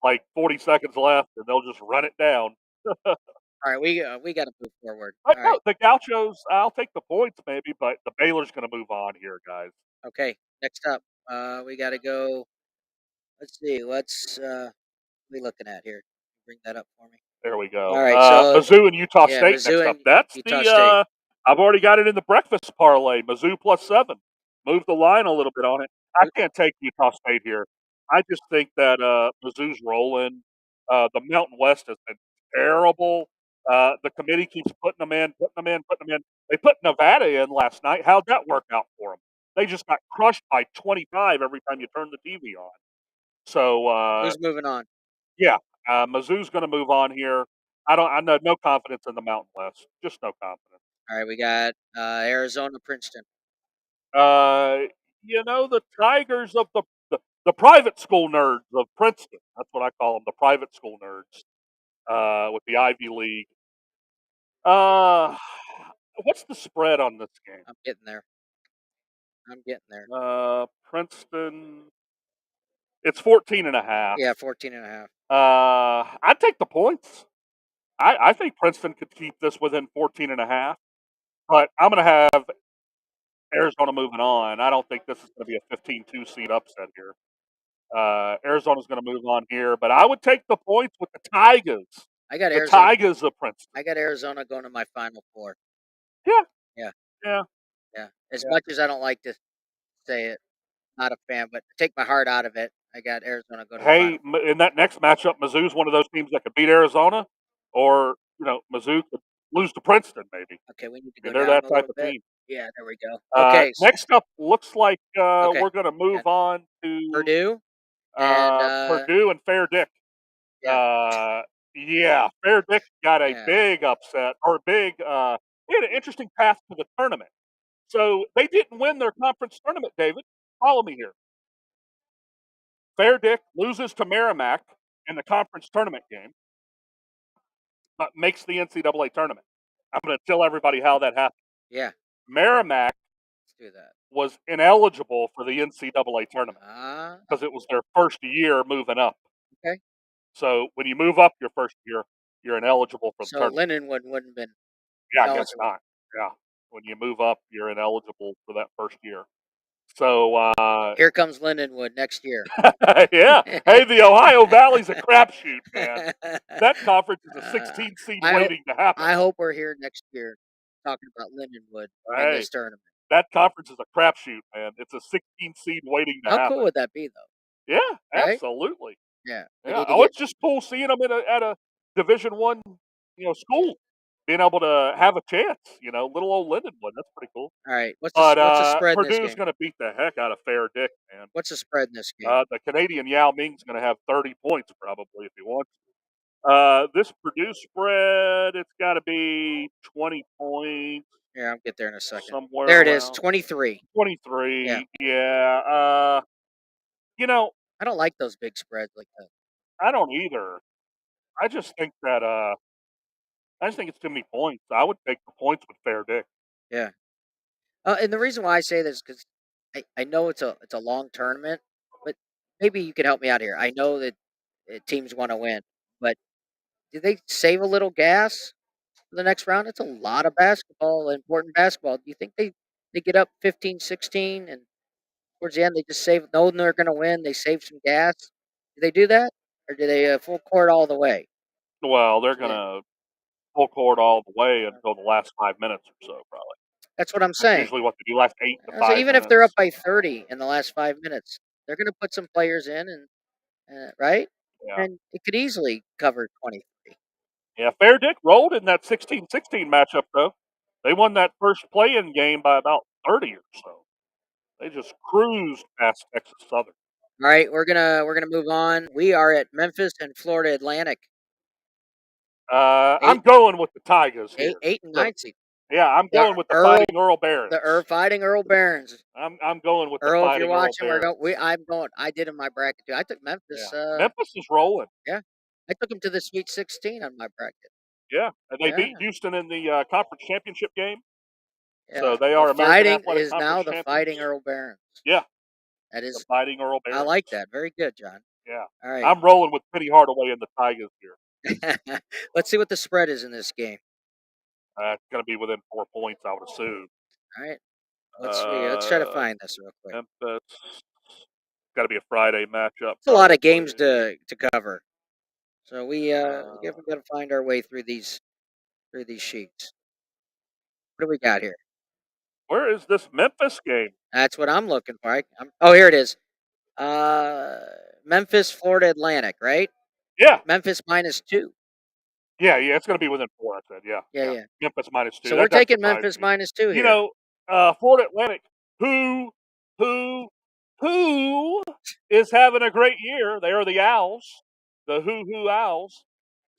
like 40 seconds left, and they'll just run it down. All right, we got to move forward. But no, the Gauchos, I'll take the points maybe, but the Baylor's going to move on here, guys. Okay, next up, we got to go. Let's see, what are we looking at here? Bring that up for me. There we go. All right, Mizzou and Utah State next up. That's Utah State. I've already got it in the breakfast parlay. Mizzou +7. Move the line a little bit on it. I can't take Utah State here. I just think that Mizzou's rolling. The Mountain West has been terrible. The committee keeps putting them in. They put Nevada in last night. How'd that work out for them? They just got crushed by 25 every time you turn the TV on. So Who's moving on? yeah, Mizzou's going to move on here. I know no confidence in the Mountain West. Just no confidence. All right, we got Arizona, Princeton. Uh, the Tigers of the private school nerds of Princeton. That's what I call them, the private school nerds. With the Ivy League. Uh, what's the spread on this game? I'm getting there. Princeton. It's 14.5. Yeah, 14.5. I'd take the points. I think Princeton could keep this within 14.5, but I'm going to have Arizona moving on. I don't think this is going to be a 15-2 seed upset here. Arizona's going to move on here, but I would take the points with the Tigers. I got The Arizona. Tigers of Princeton. I got Arizona going to my Final Four. Yeah. Yeah. Yeah. Yeah. As Yeah. much as I don't like to say it, not a fan, but take my heart out of it. I got Arizona going to the Hey, Final. in that next matchup, Mizzou's one of those teams that could beat Arizona, or Mizzou could lose to Princeton maybe. Okay, we need to go They're down that a type little of bit. team. Yeah, there we go. Okay. Next up, looks like Okay. we're going to move on to Purdue and Purdue and Fair Dick. yeah. Yeah, Fair Dick got a Yeah. big upset or big. They had an interesting path to the tournament. So they didn't win their conference tournament, David. Follow me here. Fair Dick loses to Merrimack in the conference tournament game, but makes the NCAA tournament. I'm going to tell everybody how that happened. Yeah. Merrimack Let's do that. was ineligible for the NCAA tournament Ah. because it was their first year moving up. Okay. So when you move up your first year, you're ineligible for the So tournament. Lindenwood wouldn't have been. Yeah, I guess eligible. not. Yeah. When you move up, you're ineligible for that first year. So, Here comes Lindenwood next year. yeah. Hey, the Ohio Valley's a crapshoot, man. That conference is a 16 seed waiting to happen. I hope we're here next year talking about Lindenwood in this tournament. That conference is a crapshoot, man. It's a 16 seed waiting to happen. How cool would that be, though? Yeah, Right? absolutely. Yeah. Yeah. Oh, it's just cool seeing them at a Division I, school, being able to have a chance. Little old Lindenwood. That's pretty cool. All right. What's the spread in this Purdue's game? going to beat the heck out of Fair Dick, man. What's the spread in this game? The Canadian Yao Ming's going to have 30 points probably if he wants to. This Purdue spread, it's got to be 20 points. Yeah, I'll get there in a second. Somewhere there it is, around 23. 23. Yeah. I don't like those big spreads like that. I don't either. I just think it's too many points. I would take the points with Fair Dick. Yeah. And the reason why I say this is because I know it's a long tournament, but maybe you could help me out here. I know that teams want to win, but do they save a little gas for the next round? It's a lot of basketball, important basketball. Do you think they get up 15-16 and towards the end they just save, knowing they're going to win, they save some gas? Do they do that, or do they full court all the way? Well, they're going to full court all the way until the last 5 minutes or so, probably. That's what I'm That's saying. usually what they do, last 8 to 5 So even minutes. if they're up by 30 in the last 5 minutes, they're going to put some players in, and right? Yeah. And it could easily cover 23. Yeah, Fair Dick rolled in that 16-16 matchup, though. They won that first play-in game by about 30 or so. They just cruised past Texas Southern. All right, we're gonna move on. We are at Memphis and Florida Atlantic. I'm going with the Tigers here. 8 and 9 seed. Yeah, I'm going with the Fighting Earl Barons. The Fighting Earl Barons. I'm going with Earl, the if Fighting you're watching, Earl Barons. I'm going. I did in my bracket too. I took Memphis. Yeah. Memphis is rolling. Yeah, I took them to the Sweet 16 on my bracket. Yeah, and they beat Houston in the conference championship game. Yeah. So they are Fighting American is now the Fighting Earl Barons. Yeah, that is the Fighting Earl Barons. I like that. Very good, John. Yeah. All right. I'm rolling with Penny Hardaway and the Tigers here. Let's see what the spread is in this game. It's going to be within 4 points, I would assume. All right. Let's see. Let's try to find this real quick. Memphis. Got to be a Friday matchup. It's a lot of games to cover, so we got to find our way through these sheets. What do we got here? Where is this Memphis game? That's what I'm looking for. Oh, here it is. Memphis, Florida Atlantic, right? Yeah. Memphis -2. Yeah, it's going to be within 4. I said, yeah. Yeah. Memphis -2. So we're taking Memphis -2 here. Florida Atlantic. Who who is having a great year. They are the Owls, the Hoo Owls.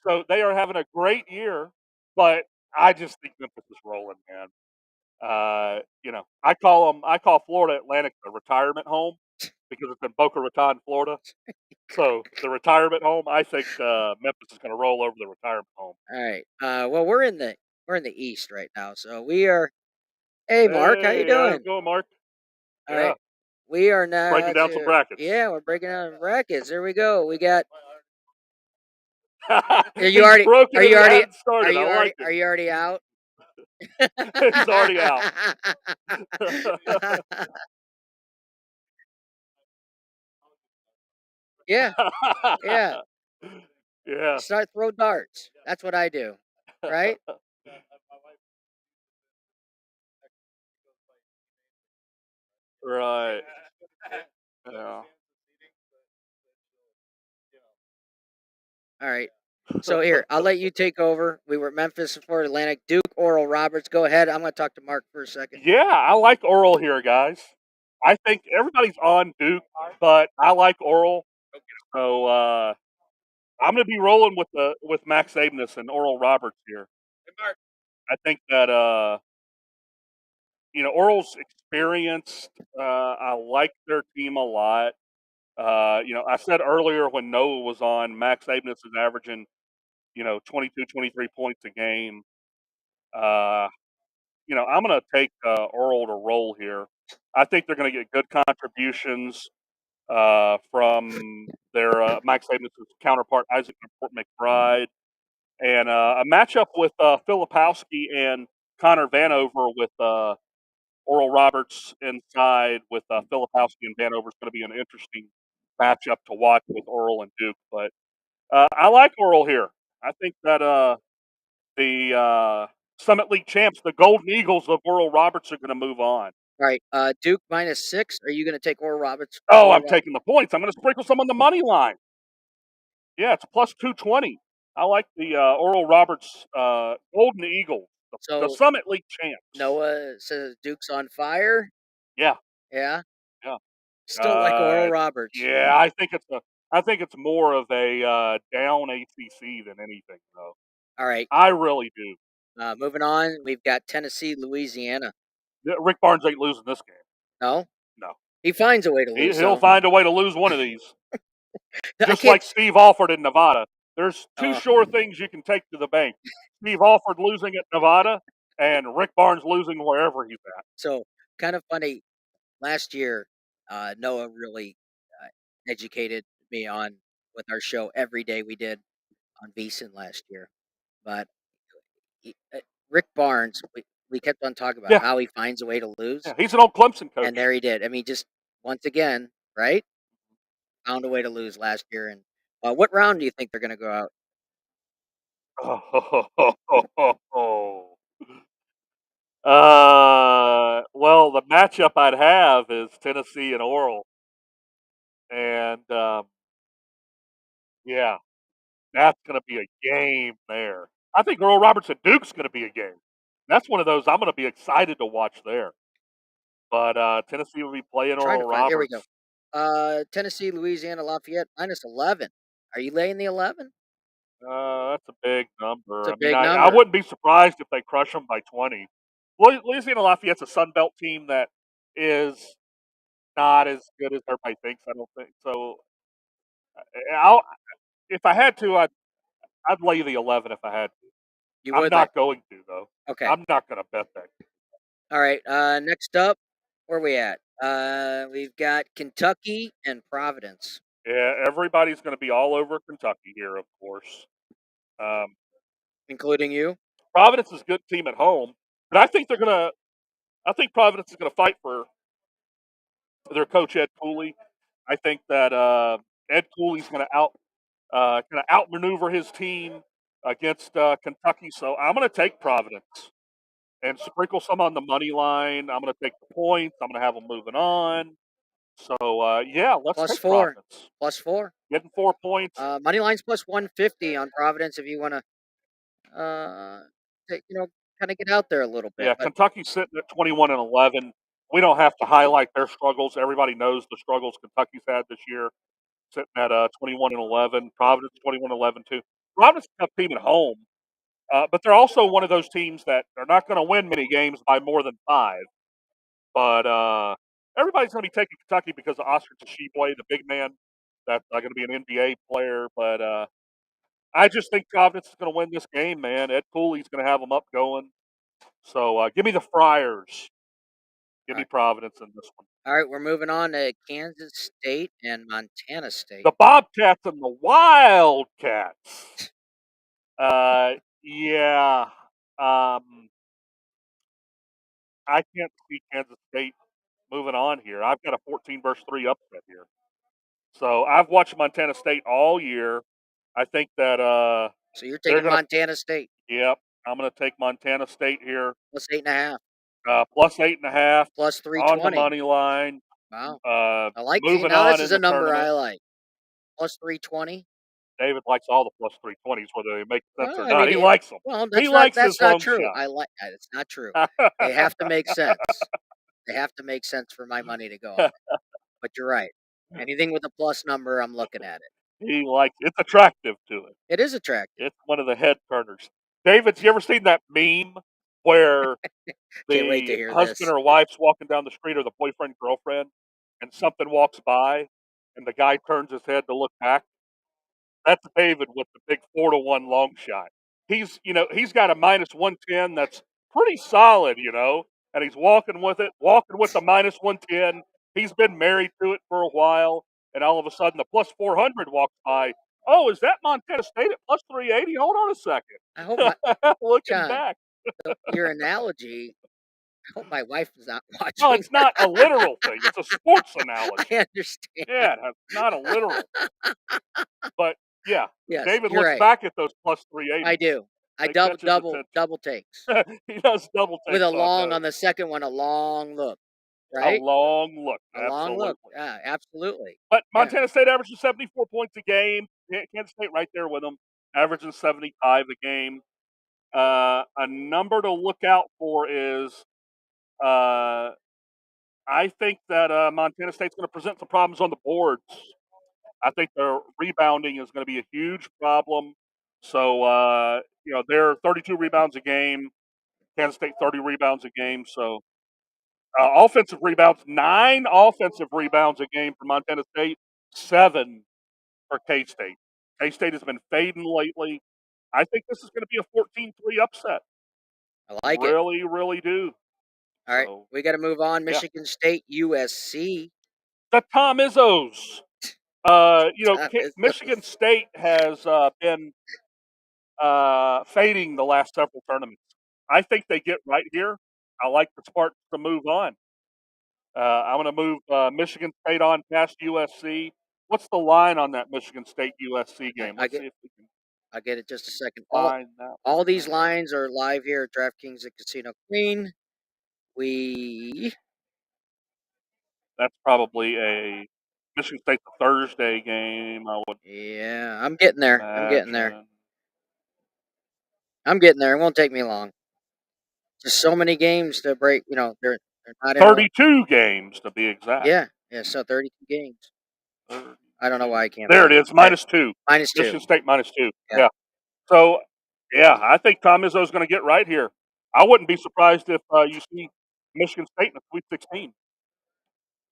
So they are having a great year, but I just think Memphis is rolling, man. I call Florida Atlantic the retirement home because it's in Boca Raton, Florida. So the retirement home, I think Memphis is going to roll over the retirement home. All right. Well, we're in the East right now, so we are. Hey, Mark, how you Hey, how's doing? it going, Mark? All Yeah, right. We are now breaking down some brackets. Yeah, we're breaking down brackets. There we go. We got. He's broken and he hadn't started. I like it. Are you already out? He's already out. Yeah, yeah. Yeah. Start throw darts. That's what I do. Right? Right. Yeah. All right. So here, I'll let you take over. We were at Memphis, Florida Atlantic, Duke, Oral Roberts. Go ahead. I'm going to talk to Mark for a second. Yeah, I like Oral here, guys. I think everybody's on Duke, but I like Oral. So I'm going to be rolling with Max Abness and Oral Roberts here. I think that Oral's experienced. I like their team a lot. I said earlier when Noah was on, Max Abness is averaging 22, 23 points a game. I'm going to take Oral to roll here. I think they're going to get good contributions from their Max Abness' counterpart, Isaac McBride. And a matchup with Filipowski and Connor Vanover with Oral Roberts inside with Filipowski and Vanover is going to be an interesting matchup to watch with Oral and Duke. But I like Oral here. I think that the Summit League champs, the Golden Eagles of Oral Roberts, are going to move on. All right. Duke -6. Are you going to take Oral Roberts? Oh, I'm taking the points. I'm going to sprinkle some on the money line. Yeah, it's plus 220. I like the Oral Roberts Golden Eagles, the Summit League champs. Noah says Duke's on fire. Yeah. Yeah. Yeah. Still like Oral Roberts. Yeah, I think it's more of a down ACC than anything, though. All right. I really do. Moving on, we've got Tennessee, Louisiana. Rick Barnes ain't losing this game. No? No. He finds a way to lose. He'll find a way to lose one of these. Just like Steve Alford in Nevada. There's two sure things you can take to the bank. Steve Alford losing at Nevada and Rick Barnes losing wherever he's at. So, kind of funny, last year, Noah really educated me with our show every day we did on VSiN last year. But Rick Barnes, we kept on talking about how he finds a way to lose. Yeah, he's an old Clemson coach. And there he did. I mean, just once again, right? Found a way to lose last year. And what round do you think they're going to go out? Well, the matchup I'd have is Tennessee and Oral. And, yeah, that's going to be a game there. I think Oral Roberts and Duke's going to be a game. That's one of those I'm going to be excited to watch there. But Tennessee will be playing Oral Roberts. Here we go. Tennessee, Louisiana, Lafayette, -11. Are you laying the 11? That's a big number. It's a big number. I wouldn't be surprised if they crush them by 20. Louisiana Lafayette's a Sun Belt team that is not as good as everybody thinks. I don't think so. If I had to, I'd lay the 11 if I had to. You would? I'm not going to though. Okay. I'm not going to bet that. All right. Next up, where are we at? We've got Kentucky and Providence. Yeah, everybody's going to be all over Kentucky here, of course. Including you? Providence is a good team at home, but I think Providence is going to fight for their coach Ed Cooley. I think that Ed Cooley's going to outmaneuver his team against Kentucky. So I'm going to take Providence and sprinkle some on the money line. I'm going to take the points. I'm going to have them moving on. So let's take Providence. +4. Getting 4 points. Money line's +150 on Providence if you want to, kind of get out there a little bit. Yeah, Kentucky's sitting at 21-11. we don't have to highlight their struggles. Everybody knows the struggles Kentucky's had this year, sitting at 21-11. Providence 21-11 too. Providence is a tough team at home, but they're also one of those teams that are not going to win many games by more than 5. But everybody's going to be taking Kentucky because of Oscar Tshiebwe, the big man that's going to be an NBA player. But I just think Providence is going to win this game, man. Ed Cooley's going to have them up going. So give me the Friars. Give me Providence in this one. All right, we're moving on to Kansas State and Montana State. The Bobcats and the Wildcats. Yeah. I can't see Kansas State moving on here. I've got a 14-3 upset here. So I've watched Montana State all year. I think that So you're taking Montana State. Yep, I'm going to take Montana State here. Plus 8.5. Plus 8.5. Plus 320 on the money line. Wow. I like moving now on. This is a number tournament. I like. Plus 320. David likes all the plus 320s, whether they make sense or I not. mean, he likes them. Well, he likes that's his not long true. shot. It's not true. They have to make sense. They have to make sense for my money to go on. But you're right. Anything with a plus number, I'm looking at it. He likes it's attractive to him. It is attractive. It's one of the head turners. David, you ever seen that meme where the husband or wife's walking down the street, or the boyfriend girlfriend, and something walks by, and the guy turns his head to look back? That's David with the big 4-1 long shot. He's got a minus 110 that's pretty solid, and he's walking with the minus 110. He's been married to it for a while, and all of a sudden the plus 400 walks by. Oh, is that Montana State at plus 380? Hold on a second. I hope looking John, back. Your analogy, I hope my wife is not watching. No, it's not a literal thing. It's a sports analogy. I understand. Yeah, it's not a literal. But yeah, yes, David looks back at those plus 380. I do. I double takes. He does double takes with a long on the second one, a long look. Right? A long look. A long look. Yeah, absolutely. But Montana State averages 74 points a game. Kansas State right there with them, averaging 75 a game. A number to look out for is I think that Montana State's going to present some problems on the boards. I think their rebounding is going to be a huge problem. So, they're 32 rebounds a game. Kansas State 30 rebounds a game. So, offensive rebounds, 9 offensive rebounds a game for Montana State, 7 for K-State. K-State has been fading lately. I think this is going to be a 14-3 upset. I like it. Really, really do. All right, we got to move on. Michigan State, USC. The Tom Izzos. Michigan State has been fading the last several tournaments. I think they get right here. I like the Spartans to move on. I'm going to move Michigan State on past USC. What's the line on that Michigan State USC game? I'll get it just a second. All these lines are live here at DraftKings at Casino Queen. That's probably a Michigan State Thursday game. Yeah, I'm getting there. I'm getting there. It won't take me long. Just so many games to break. They're not 32 games to be exact. Yeah. So 32 games. I don't know why I can't. There it is. -2. -2. Michigan State -2. Yeah. So, I think Tom Izzo's going to get right here. I wouldn't be surprised if you see Michigan State in the Sweet 16.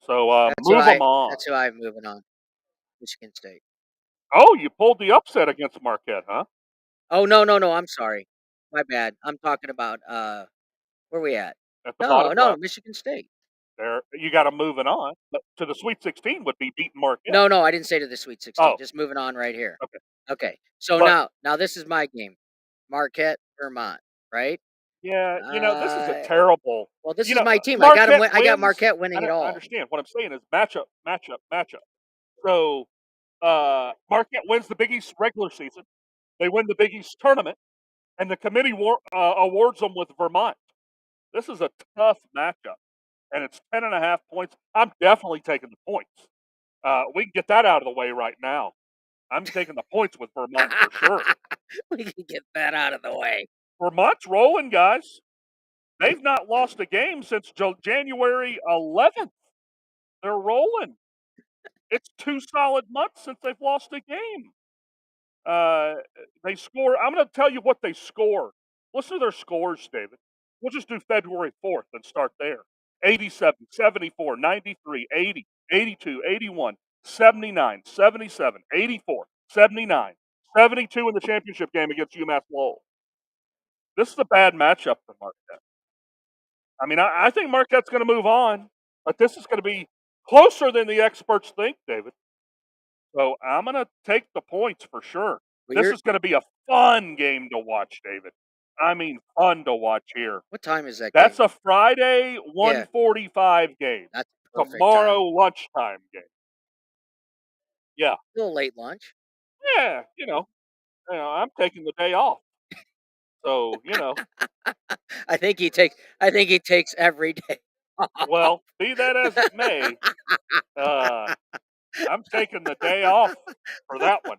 So move them on. That's who I'm moving on. Michigan State. Oh, you pulled the upset against Marquette, huh? Oh no! I'm sorry. My bad. I'm talking about where we at? No, Michigan State. There, you got to move it on. But to the Sweet 16 would be beating Marquette. No, I didn't say to the Sweet 16. Oh. Just moving on right here. Okay. So now this is my game. Marquette, Vermont, right? Yeah, this is a terrible. Well, this is my team. I got Marquette winning it all. I understand. What I'm saying is matchup. So Marquette wins the Big East regular season. They win the Big East tournament, and the committee awards them with Vermont. This is a tough matchup, and it's 10.5 points. I'm definitely taking the points. We can get that out of the way right now. I'm taking the points with Vermont for sure. We can get that out of the way. Vermont's rolling, guys. They've not lost a game since January 11th. They're rolling. It's 2 solid months since they've lost a game. They score. I'm going to tell you what they score. Listen to their scores, David. We'll just do February 4th and start there. 87, 74, 93, 80, 82, 81, 79, 77, 84, 79, 72 in the championship game against UMass Lowell. This is a bad matchup for Marquette. I mean, I think Marquette's going to move on, but this is going to be closer than the experts think, David. So I'm going to take the points for sure. Well, This is going to be a fun game to watch, David. I mean, fun to watch here. what time is that That's game? a Friday 1:45 game. That's a perfect Tomorrow time. lunchtime game. Yeah. A little late lunch. Yeah, I'm taking the day off. So, I think he takes every day. well, be that as it may, I'm taking the day off for that one.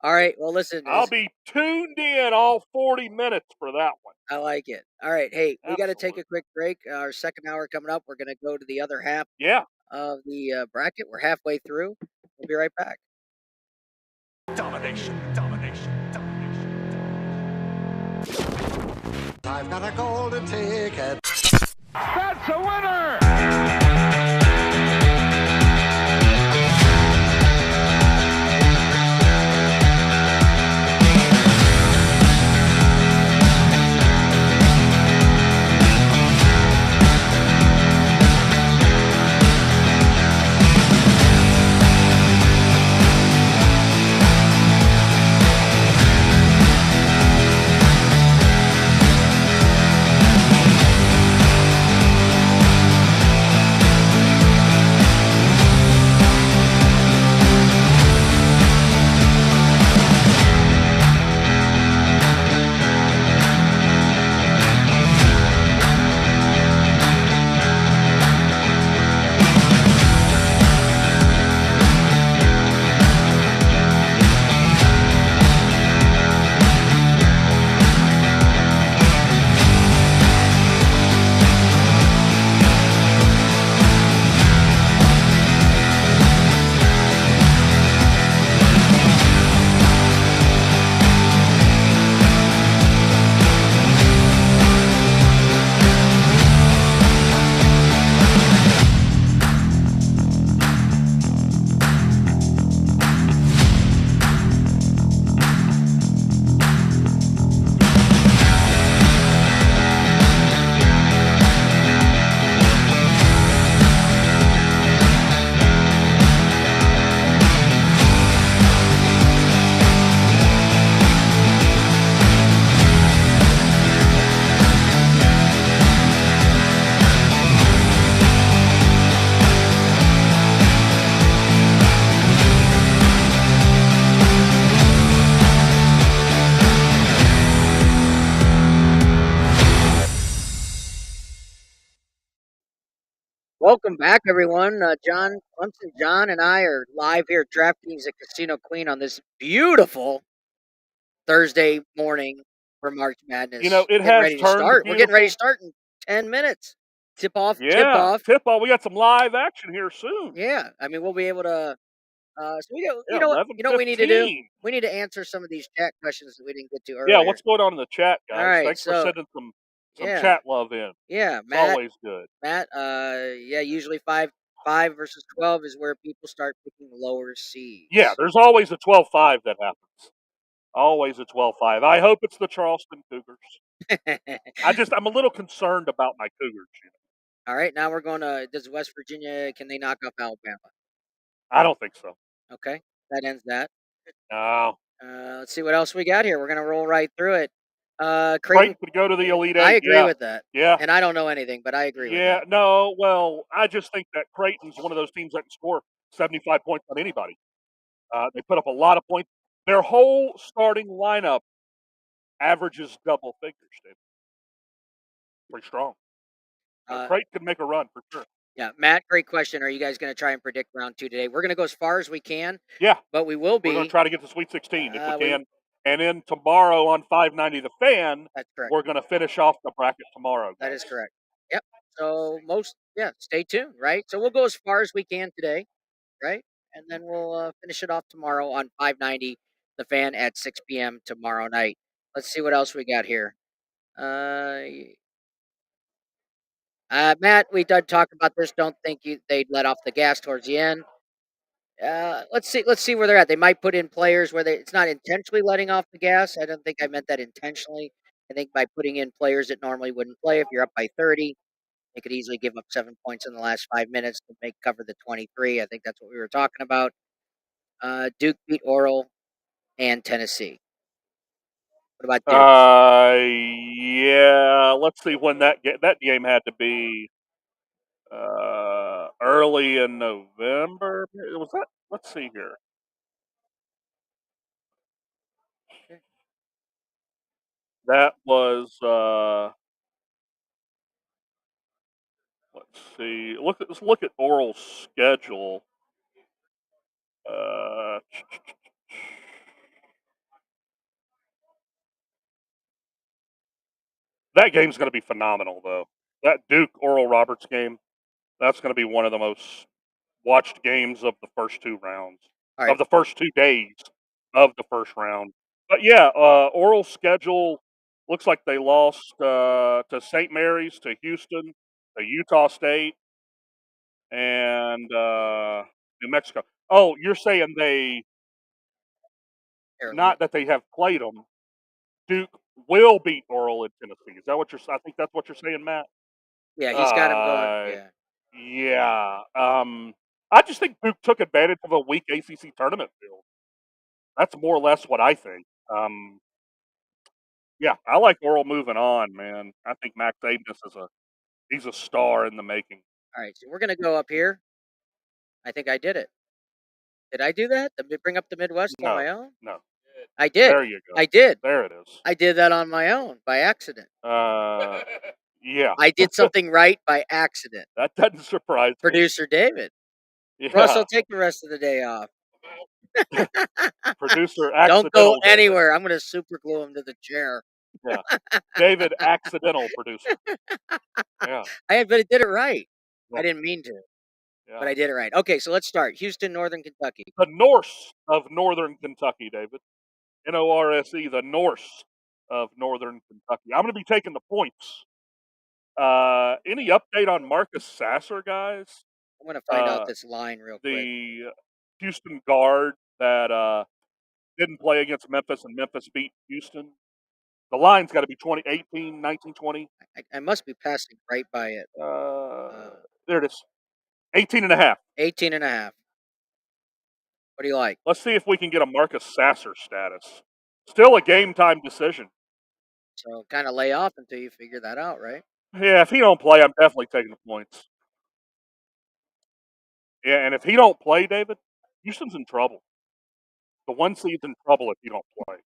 All right. Well, listen. I'll be tuned in all 40 minutes for that one. I like it. All right. Hey, we got to take Absolutely. a quick break. Our second hour coming up. We're going to go to the other half Yeah. of the bracket. We're halfway through. We'll be right back. Domination, domination, domination. I've got a golden ticket. That's a winner! Welcome back, everyone. Clemson John and I are live here at DraftKings at Casino Queen on this beautiful Thursday morning for March Madness. It Getting has ready to turned start. We're getting ready to beautiful. start in 10 minutes. Tip off. Yeah. Tip off. We got some live action here soon. Yeah, I mean we'll be able to. So we go. Yeah, You know what? You know what we need to do? 11:15. We need to answer some of these chat questions that we didn't get to earlier. Yeah, what's going on in the chat, guys? All right, Thanks for so- sending some yeah. chat love in. Yeah, It's Matt. always good. Matt. Yeah, usually 5 versus 12 is where people start picking lower seeds. Yeah, there's always a 12-5 that happens. Always a 12-5. I hope it's the Charleston Cougars. I'm a little concerned about my Cougars. All right, now we're going to. Does West Virginia? Can they knock off Alabama? I don't think so. Okay, that ends that. No. Let's see what else we got here. We're gonna roll right through it. Creighton Creighton. could go to the Elite Eight. I agree with that, Yeah. and I don't know anything, but I agree with Yeah, that. no, well, I just think that Creighton's one of those teams that can score 75 points on anybody. They put up a lot of points. Their whole starting lineup averages double figures, Dave. Pretty strong. So Creighton could make a run for sure. Yeah, Matt, great question. Are you guys going to try and predict round 2 today? We're going to go as far as we can. Yeah. But we will be. We're going to try to get to Sweet 16 if we can. And then tomorrow on 590 The Fan, That's correct. we're going to finish off the bracket tomorrow. That is guys. correct. Yep. So stay tuned, right? So we'll go as far as we can today, right? And then we'll finish it off tomorrow on 590 The Fan at 6 p.m. tomorrow night. Let's see what else we got here. Matt, we did talk about this. Don't think they'd let off the gas towards the end. Let's see where they're at. They might put in players where it's not intentionally letting off the gas. I don't think I meant that intentionally. I think by putting in players that normally wouldn't play, if you're up by 30, they could easily give up 7 points in the last 5 minutes to cover the 23. I think that's what we were talking about. Duke beat Oral and Tennessee. What about Duke? Yeah. Let's see when that game had to be. Early in November. Was that? Let's see here. That was. Let's see. Let's look at Oral's schedule. That game's going to be phenomenal, though. That Duke Oral Roberts game. That's going to be one of the most watched games of the first 2 rounds. All right. Of the first 2 days of the first round. But yeah, Oral's schedule looks like they lost to St. Mary's, to Houston, to Utah State, and New Mexico. Oh, you're saying not that they have played them. Duke will beat Oral in Tennessee. Is that what you're? I think that's what you're saying, Matt. Yeah, he's got him going. Yeah. I just think Duke took advantage of a weak ACC tournament field. That's more or less what I think. Yeah, I like Oral moving on, man. I think Max Abenus he's a star in the making. All right, so we're gonna go up here. I think I did it. Did I do that? Did we bring up the Midwest on my own? No. I did. There you go. I did. There it is. I did that on my own by accident. Yeah. I did something right by accident. That doesn't surprise Producer David. me. Russell, take the rest of the day off. Producer Don't go accidental. anywhere. I'm going to super glue him to the chair. Yeah. David, accidental producer. Yeah. But I did it right. Yeah. I didn't mean to, Yeah. but I did it right. Okay, so let's start. Houston, Northern Kentucky. The Norse of Northern Kentucky, David. Norse, the Norse of Northern Kentucky. I'm going to be taking the points. Any update on Marcus Sasser, guys? I'm going to find out this line real quick. The Houston guard that didn't play against Memphis, and Memphis beat Houston. The line's got to be 18, 19, 20. I must be passing right by it. There it is. 18 and a half. 18 and a half. What do you like? Let's see if we can get a Marcus Sasser status. Still a game time decision. So kind of lay off until you figure that out, right? Yeah, if he don't play, I'm definitely taking the points. Yeah, and if he don't play, David, Houston's in trouble. The 1 seed's in trouble if you don't play.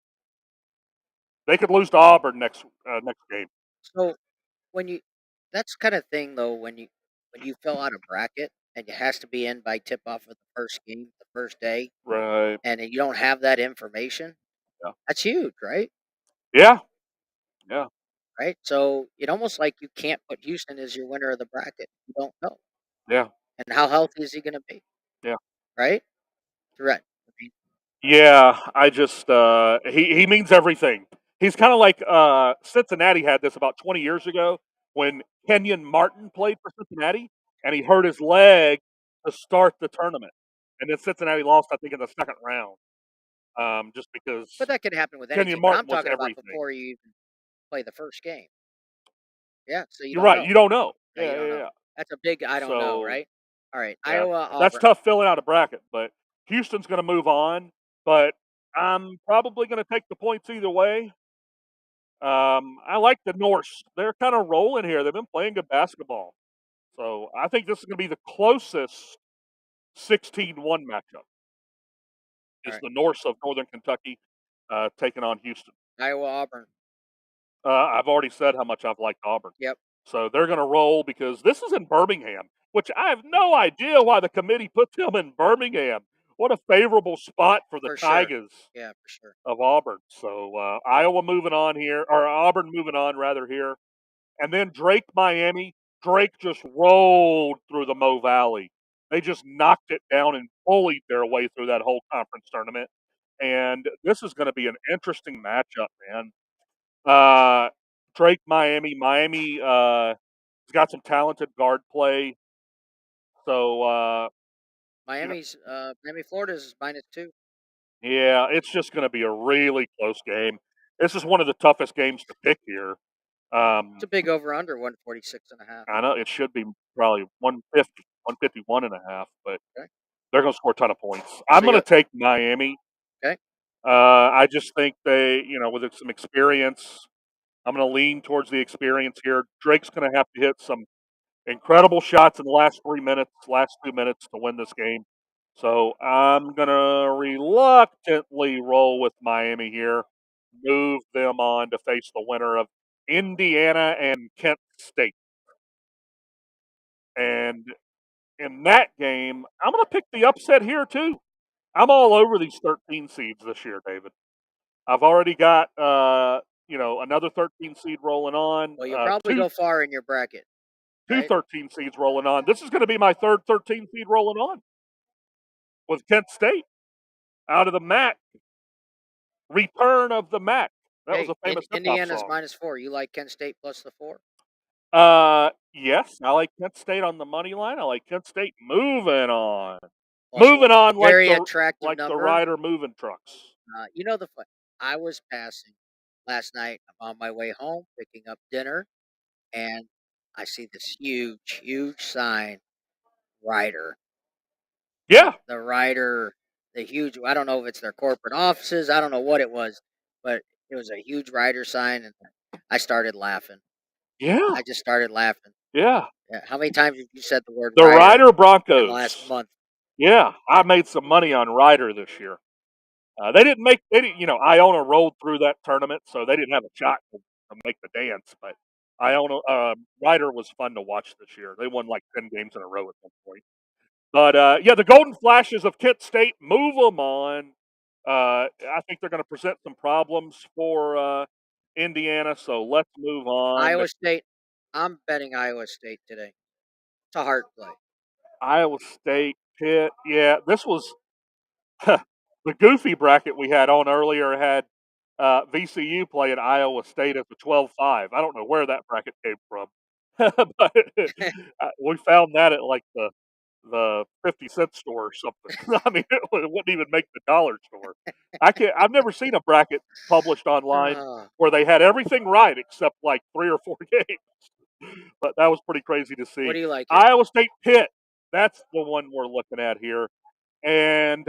They could lose to Auburn next game. So that's kind of thing though when you fill out a bracket and it has to be in by tip off of the first game, the first day, Right. and you don't have that information. Yeah. That's huge, right? Yeah. Yeah. Right. So it's almost like you can't put Houston as your winner of the bracket. You don't know. Yeah. And how healthy is he going to be? Yeah. Right. Correct. Yeah, I just he means everything. He's kind of like Cincinnati had this about 20 years ago when Kenyon Martin played for Cincinnati and he hurt his leg to start the tournament, and then Cincinnati lost, I think, in the second round, just because. But that could happen with Kenyon anything. Martin I'm was talking about everything. before you even play the first game. Yeah. So You're right. know. You don't know. Yeah, you don't know. That's a big I don't know, right? All right. Yeah, Iowa, Auburn. that's tough filling out a bracket, but Houston's going to move on. But I'm probably going to take the points either way. I like the Norse. They're kind of rolling here. They've been playing good basketball. So I think this is going to be the closest 16-1 matchup. Is the Norse of Northern Kentucky taking on Houston. Iowa, Auburn. I've already said how much I've liked Auburn. Yep. So they're going to roll because this is in Birmingham, which I have no idea why the committee put them in Birmingham. what a favorable spot for the For sure. Tigers Yeah, for sure. of Auburn. So Iowa moving on here, or Auburn moving on rather here, and then Drake Miami. Drake just rolled through the Mo Valley. They just knocked it down and bullied their way through that whole conference tournament. And this is going to be an interesting matchup, man. Drake Miami. Miami has got some talented guard play. So Miami, Florida's -2. yeah, it's just going to be a really close game. This is one of the toughest games to pick here. It's a big over/under 146.5. I know it should be probably 150, 151 and a half, but Okay. they're going to score a ton of points. I'm going to take Miami. Okay. I just think they, with some experience, I'm going to lean towards the experience here. Drake's going to have to hit some incredible shots in the last 2 minutes to win this game. So I'm going to reluctantly roll with Miami here, move them on to face the winner of Indiana and Kent State. And in that game, I'm going to pick the upset here too. I'm all over these 13 seeds this year, David. I've already got another 13 seed rolling on. Well, you'll probably go far in your bracket. Two right? 13 seeds rolling on. This is going to be my third 13 seed rolling on with Kent State out of the MAC. Return of the MAC. That was a famous Indiana's song. -4. You like Kent State plus the 4? Yes, I like Kent State on the money line. I like Kent State moving on. Also, moving on very like attractive the number. Ryder moving trucks. I was passing last night. I'm on my way home, picking up dinner, and I see this huge sign, Ryder. Yeah. The Ryder, the huge, I don't know if it's their corporate offices. I don't know what it was, but it was a huge Ryder sign, and I started laughing. Yeah. I just started laughing. Yeah. How many times have you said the word The Ryder Broncos in the last month? Yeah, I made some money on Ryder this year. They didn't. Iona rolled through that tournament, so they didn't have a shot to make the dance. But Ryder was fun to watch this year. They won like 10 games in a row at one point. But the Golden Flashes of Kent State, move them on. I think they're going to present some problems for Indiana, so let's move on. Iowa State. I'm betting Iowa State today. It's a hard play. Iowa State, Pitt. Yeah, this was the goofy bracket we had on earlier had VCU playing Iowa State as a 12-5. I don't know where that bracket came from, but we found that at like the 50-cent store or something. I mean, it wouldn't even make the dollar store. I've never seen a bracket published online where they had everything right except like 3 or 4 games. But that was pretty crazy to see. What do you like? Iowa State Pitt. That's the one we're looking at here. And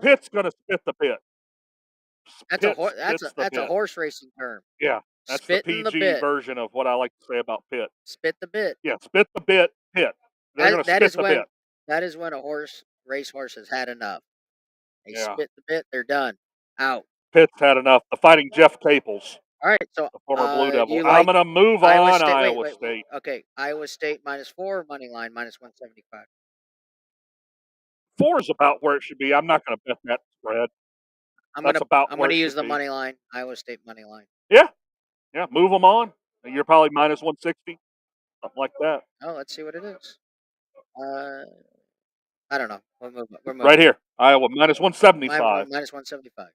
Pitt's gonna spit the bit. That's a horse racing term. Yeah, that's Spitting the PG version of what I like to say about Pitt. Spit the bit. Yeah, spit the bit, Pitt. They're gonna spit the bit. That is when a racehorse has had enough. They Yeah. spit the bit. They're done. Out. Pitt's had enough. The Fighting Jeff Capels. All right, so the former Blue Devil. I'm gonna move on Iowa State. Okay, Iowa State -4, money line -175. 4 is about where it should be. I'm not going to bet that spread. I'm going to use the money line, Iowa State money line. Yeah, move them on. You're probably -160, something like that. Oh, let's see what it is. I don't know. We're moving. Right here, Iowa -175. -175.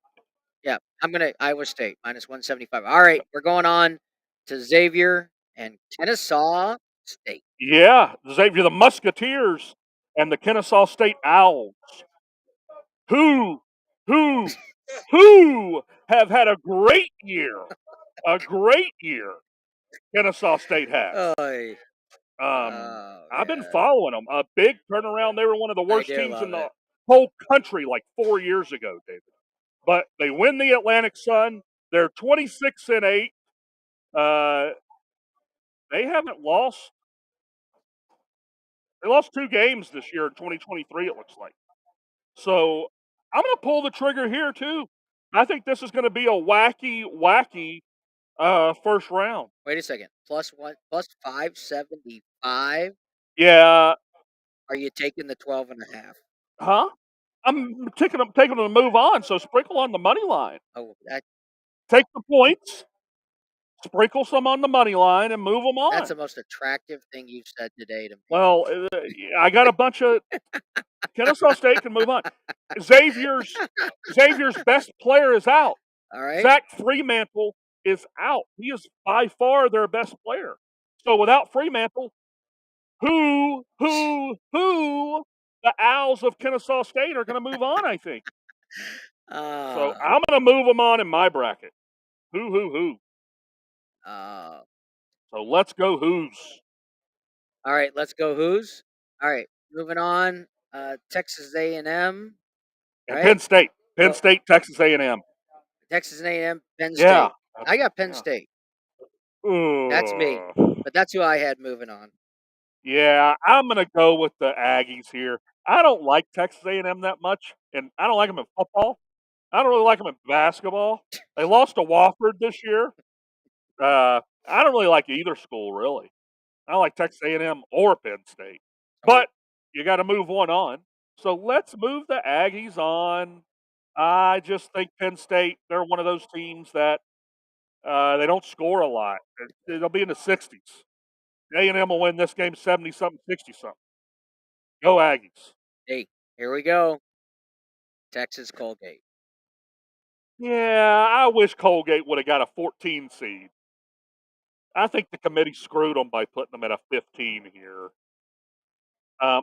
Yeah, I'm gonna Iowa State -175. All right, we're going on to Xavier and Kennesaw State. Yeah, Xavier, the Musketeers and the Kennesaw State Owls, who have had a great year. Kennesaw State has. I've been following them. A big turnaround. They were one of the worst teams in the whole country like 4 years ago, David. But they win the Atlantic Sun. They're 26-8. They haven't lost. They lost 2 games this year in 2023, it looks like. So I'm going to pull the trigger here, too. I think this is going to be a wacky first round. Wait a second. +575? Yeah. Are you taking the 12.5? Huh? I'm taking them to move on. So sprinkle on the money line. Oh, Take the points, sprinkle some on the money line, and move them that's on. the most attractive thing you've said today to me. Well, I got a bunch of Kennesaw State can move on. Xavier's best player is out. All right. Zach Freemantle is out. He is by far their best player. So without Freemantle, who the Owls of Kennesaw State are going to move on, I think. So I'm going to move them on in my bracket. Who. So let's go Who's. All right, let's go Who's. All right, moving on. Texas A&M. And Right? Penn State. Penn Oh. State, Texas A&M. Texas A&M, Penn Yeah. State. I got Penn State. That's me. But that's who I had moving on. Yeah, I'm going to go with the Aggies here. I don't like Texas A&M that much, and I don't like them in football. I don't really like them in basketball. They lost to Wofford this year. I don't really like either school, really. I don't like Texas A&M or Penn State. But you got to move one on. So let's move the Aggies on. I just think Penn State, they're one of those teams that they don't score a lot. They'll be in the 60s. A&M will win this game 70-something, 60-something. Go Aggies. Hey, here we go. Texas Colgate. Yeah, I wish Colgate would have got a 14 seed. I think the committee screwed them by putting them at a 15 here.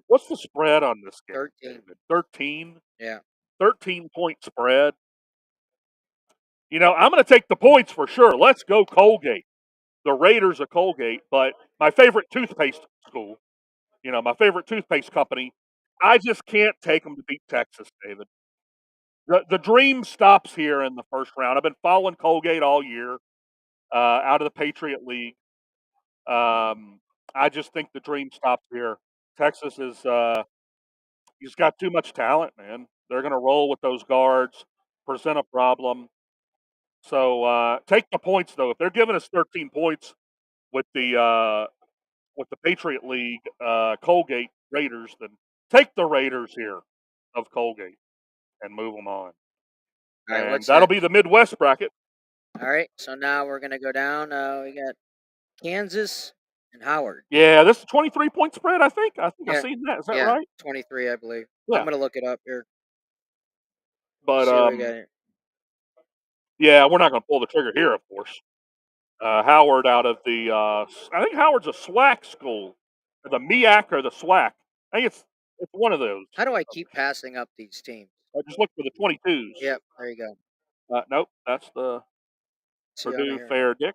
What's the spread on this game? 13. David? 13? Yeah. 13-point spread. You know, I'm going to take the points for sure. Let's go Colgate. The Raiders of Colgate, but my favorite toothpaste school, my favorite toothpaste company, I just can't take them to beat Texas, David. The dream stops here in the first round. I've been following Colgate all year out of the Patriot League. I just think the dream stops here. Texas is he's got too much talent, man. They're going to roll with those guards, present a problem. So take the points though. If they're giving us 13 points with the Patriot League Colgate Raiders, then take the Raiders here of Colgate and move them on. All right, and that'll be the Midwest bracket. All right, so now we're going to go down. We got Kansas and Howard. Yeah, this is a 23-point spread, I think. I've Yeah. seen that. Is that Yeah, right? 23, I believe. Yeah. I'm going to look it up here. But See what we got here. yeah, we're not going to pull the trigger here, of course. Howard out of the I think Howard's a SWAC school. The MEAC or the SWAC. I think it's one of those. How do I keep passing up these teams? I just look for the 22s. Yep, there you go. Nope, that's the See on Purdue here. Fair Dick.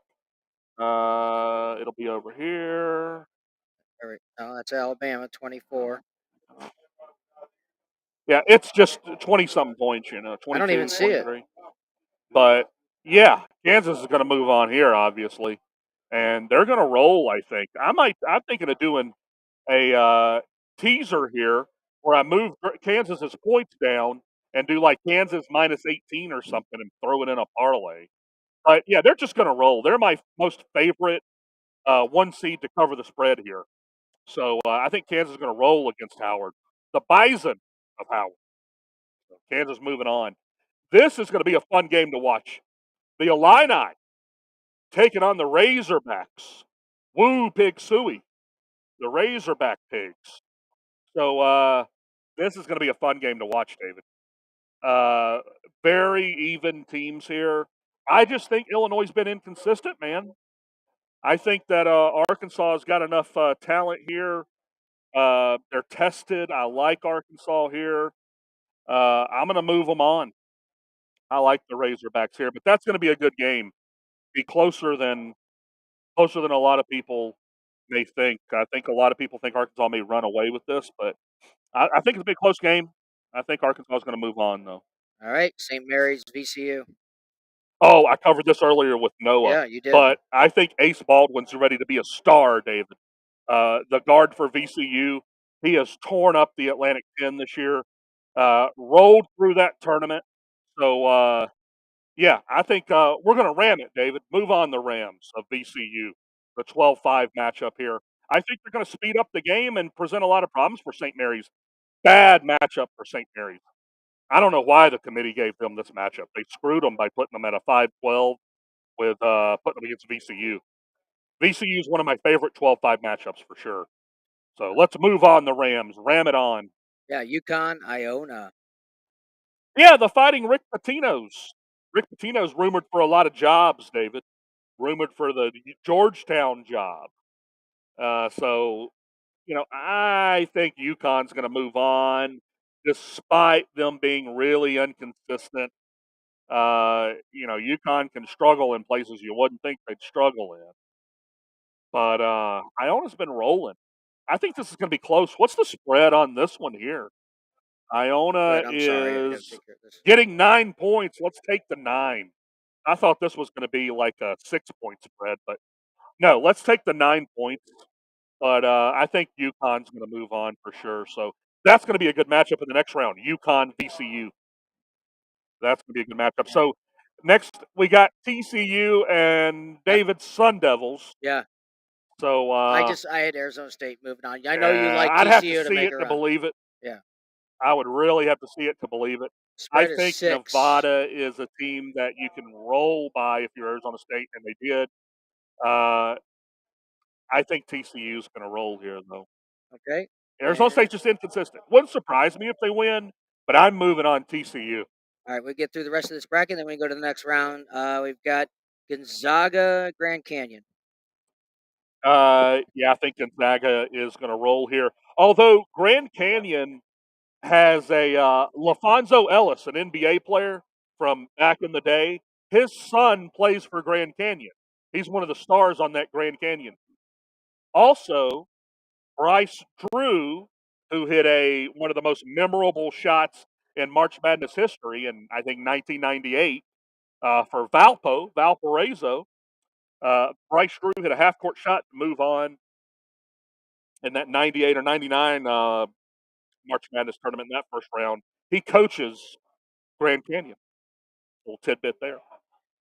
It'll be over here. All right. No, that's Alabama, 24. Yeah, it's just 20-something points, 22, I don't even see it. 23. But, yeah, Kansas is going to move on here, obviously. And they're going to roll, I think. I'm thinking of doing a teaser here where I move Kansas's points down and do like Kansas minus 18 or something and throw it in a parlay. But, yeah, they're just going to roll. They're my most favorite one seed to cover the spread here. So I think Kansas is going to roll against Howard. The Bison of Howard. So Kansas moving on. This is going to be a fun game to watch. The Illini taking on the Razorbacks. Woo, Pig Suey. The Razorback Pigs. So this is going to be a fun game to watch, David. Very even teams here. I just think Illinois has been inconsistent, man. I think that Arkansas has got enough talent here. They're tested. I like Arkansas here. I'm going to move them on. I like the Razorbacks here, but that's going to be a good game. Be closer than a lot of people may think. I think a lot of people think Arkansas may run away with this, but I think it's a big close game. I think Arkansas is going to move on, though. All right, St. Mary's, VCU. Oh, I covered this earlier with Noah. Yeah, you did. But I think Ace Baldwin's ready to be a star, David. The guard for VCU, he has torn up the Atlantic 10 this year, rolled through that tournament. So, yeah, I think we're going to ram it, David. Move on the Rams of VCU, the 12-5 matchup here. I think they're going to speed up the game and present a lot of problems for St. Mary's. Bad matchup for St. Mary's. I don't know why the committee gave them this matchup. They screwed them by putting them at a 5-12 with putting them against VCU. VCU is one of my favorite 12-5 matchups for sure. So let's move on the Rams. Ram it on. Yeah, UConn, Iona. Yeah, the Fighting Rick Pitino's. Rick Pitino's rumored for a lot of jobs, David. Rumored for the Georgetown job. So, I think UConn's going to move on despite them being really inconsistent. UConn can struggle in places you wouldn't think they'd struggle in. But Iona's been rolling. I think this is going to be close. What's the spread on this one here? Iona Wait, I'm sorry. I gotta is take care of this. getting 9 points. Let's take the 9. I thought this was going to be like a 6-point spread, but no, let's take the 9 points. But I think UConn's going to move on for sure. So that's going to be a good matchup in the next round. UConn VCU. That's going to be a good matchup. So next we got TCU and David's Sun Devils. Yeah. So I had Arizona State moving on. I know you like I'd have TCU to to see make it a to run. believe it. Yeah. I would really have to see it to believe it. Spread I is think 6. Nevada is a team that you can roll by if you're Arizona State, and they did. I think TCU is going to roll here, though. Okay. Arizona State's just inconsistent. Wouldn't surprise me if they win, but I'm moving on TCU. All right, we get through the rest of this bracket, then we go to the next round. We've got Gonzaga, Grand Canyon. I think Gonzaga is going to roll here. Although Grand Canyon has a LaFonso Ellis, an NBA player from back in the day. His son plays for Grand Canyon. He's one of the stars on that Grand Canyon. Also, Bryce Drew, who hit one of the most memorable shots in March Madness history in, I think, 1998 for Valparaiso. Bryce Drew hit a half-court shot to move on in that 98 or 99 March Madness tournament in that first round. He coaches Grand Canyon. Little tidbit there.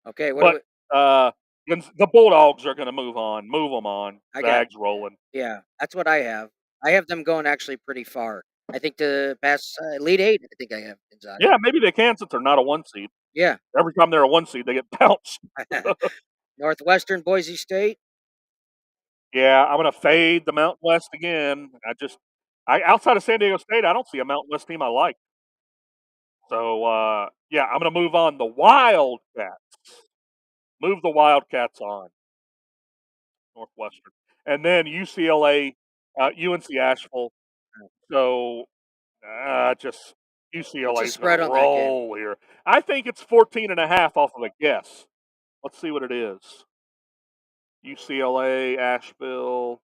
Okay, the Bulldogs are going to move on. Move them on. Zags rolling. Yeah, that's what I have. I have them going actually pretty far. I think to pass Elite 8, I think I have Gonzaga. Yeah, maybe they can since they're not a 1 seed. Yeah. Every time they're a 1 seed, they get bounced. Northwestern, Boise State. Yeah, I'm going to fade the Mountain West again. Outside of San Diego State, I don't see a Mountain West team I like. So, I'm going to move on. The Wildcats. Move the Wildcats on. Northwestern. And then UCLA, UNC Asheville. So, just UCLA's going to roll here. I think it's 14.5 off of a guess. Let's see what it is. UCLA, Asheville.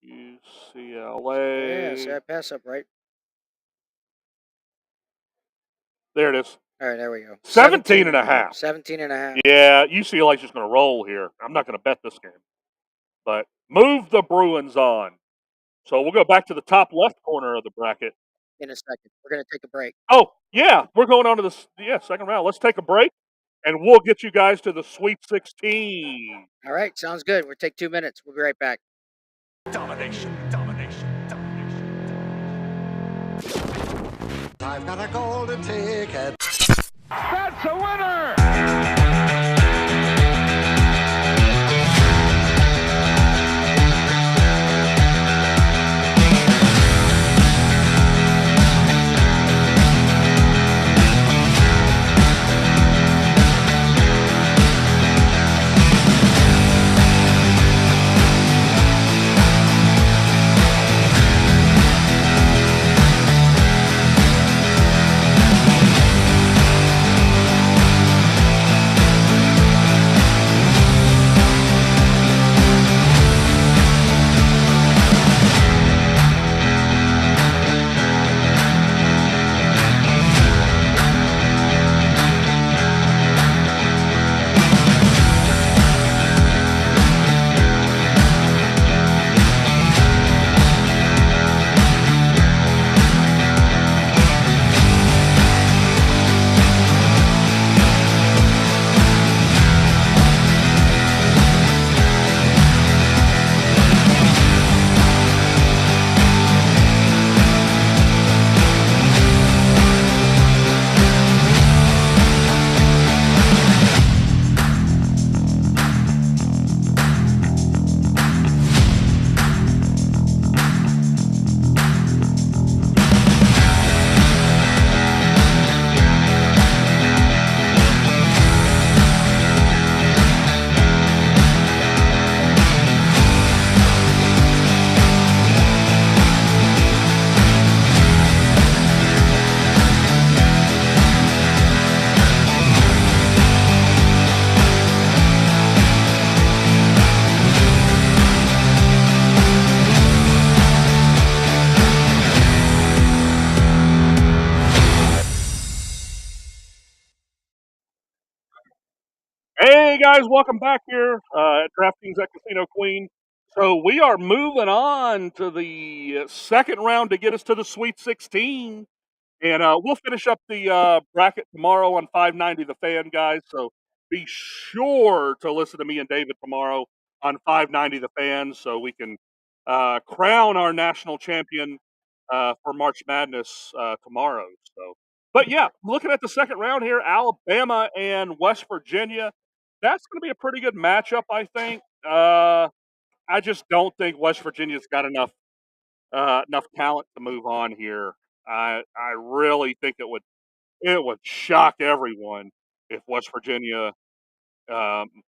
UCLA. Yeah, so I pass up, right? There it is. All right, there we go. 17.5. 17.5. Yeah, UCLA's just going to roll here. I'm not going to bet this game. But move the Bruins on. So we'll go back to the top left corner of the bracket. In a second. We're going to take a break. Oh, yeah. We're going on to the second round. Let's take a break, and we'll get you guys to the Sweet 16. All right, sounds good. We'll take 2 minutes. We'll be right back. Domination. I've got a golden ticket. That's a winner! Hey guys, welcome back here at DraftKings at Casino Queen. So we are moving on to the second round to get us to the Sweet 16. And we'll finish up the bracket tomorrow on 590 The Fan, guys. So be sure to listen to me and David tomorrow on 590 The Fan so we can crown our national champion for March Madness tomorrow. But yeah, looking at the second round here, Alabama and West Virginia. That's going to be a pretty good matchup, I think. I just don't think West Virginia's got enough talent to move on here. I really think it would shock everyone if West Virginia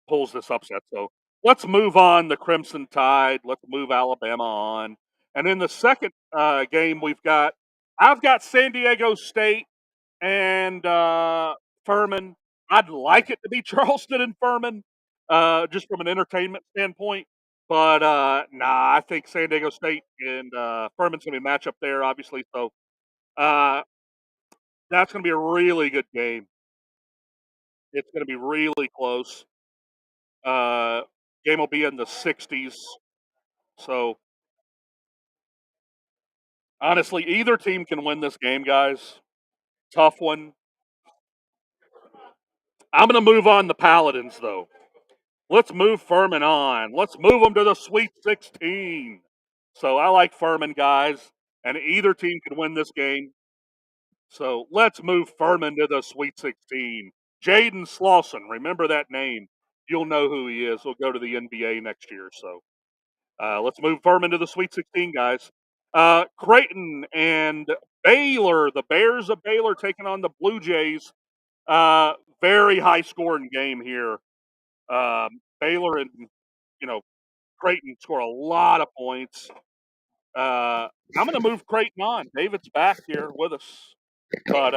pulls this upset. So let's move on the Crimson Tide. Let's move Alabama on. And in the second game, I've got San Diego State and Furman. I'd like it to be Charleston and Furman, just from an entertainment standpoint. But nah, I think San Diego State and Furman's going to be a matchup there, obviously. So that's going to be a really good game. It's going to be really close. Game will be in the 60s. So honestly, either team can win this game, guys. Tough one. I'm going to move on the Paladins, though. Let's move Furman on. Let's move them to the Sweet 16. So I like Furman, guys, and either team can win this game. So let's move Furman to the Sweet 16. Jaden Slauson, remember that name. You'll know who he is. He'll go to the NBA next year. So let's move Furman to the Sweet 16, guys. Creighton and Baylor, the Bears of Baylor taking on the Blue Jays. Very high scoring game here. Baylor and Creighton score a lot of points. I'm going to move Creighton on. David's back here with us, but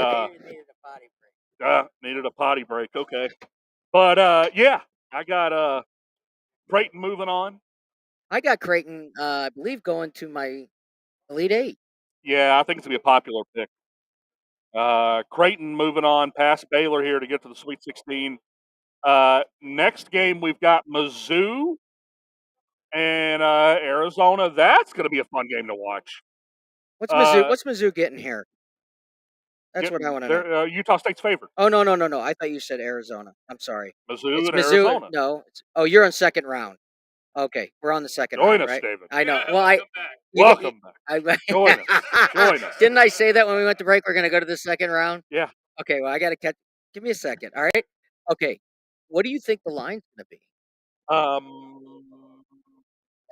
needed a potty break. Okay, but yeah, I got Creighton moving on. I got Creighton, I believe, going to my Elite Eight. Yeah, I think it's gonna be a popular pick. Creighton moving on past Baylor here to get to the Sweet 16. Next game we've got Mizzou and Arizona. That's going to be a fun game to watch. What's Mizzou? What's Mizzou getting here? That's what I want to know. Utah State's favorite. Oh no! I thought you said Arizona. I'm sorry. Mizzou It's and Mizzou. Arizona. No. You're on second round. Okay, we're on the second Join round, us, right? David. I know. Well, Welcome back. Join us. Join us. Didn't I say that when we went to break? We're going to go to the second round. Yeah. Okay. Well, I got to catch. Give me a second. All right. Okay. What do you think the line's going to be?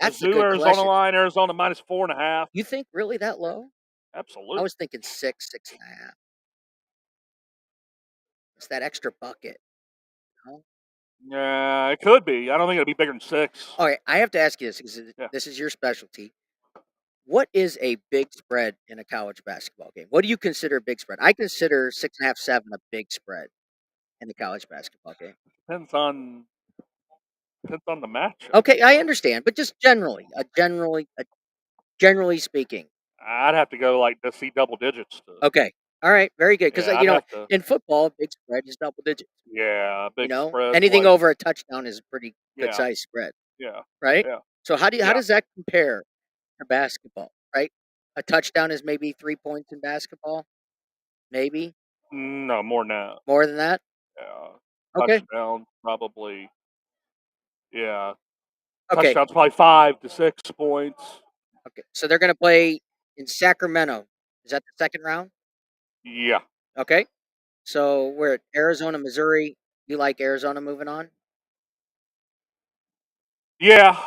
That's a Mizzou, good Arizona question. line. Arizona minus 4.5. You think really that low? Absolutely. I was thinking 6.5. It's that extra bucket. No? Yeah, it could be. I don't think it'll be bigger than 6. All right. I have to ask you this because this is your specialty. What is a big spread in a college basketball game? What do you consider a big spread? I consider 6.5, 7 a big spread in the college basketball game. Depends on the match. Okay, I understand, but just generally speaking. I'd have to go to see double digits. Okay, all right, very good. Because in football, big spread is double digits. Yeah, big spread. Anything over a touchdown is a pretty good size spread. Yeah. Right. Yeah. So how does that compare to basketball? Right, a touchdown is maybe 3 points in basketball. Maybe. No, more than that. More than that. Yeah. Okay. Touchdown probably. Yeah. Okay. Touchdown's probably 5 to 6 points. Okay. So they're going to play in Sacramento. Is that the second round? Yeah. Okay. So we're at Arizona, Missouri. You like Arizona moving on? Yeah.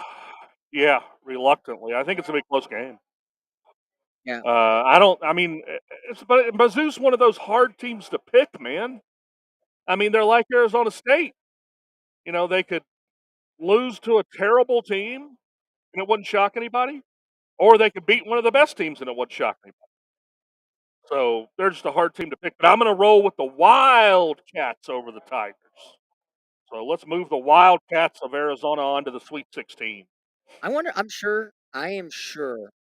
Yeah. Reluctantly. I think it's going to be a close game. Yeah. But Mizzou's one of those hard teams to pick, man. I mean, they're like Arizona State. They could lose to a terrible team and it wouldn't shock anybody, or they could beat one of the best teams and it wouldn't shock anybody. So they're just a hard team to pick. But I'm going to roll with the Wildcats over the Tigers. So let's move the Wildcats of Arizona on to the Sweet 16. I am sure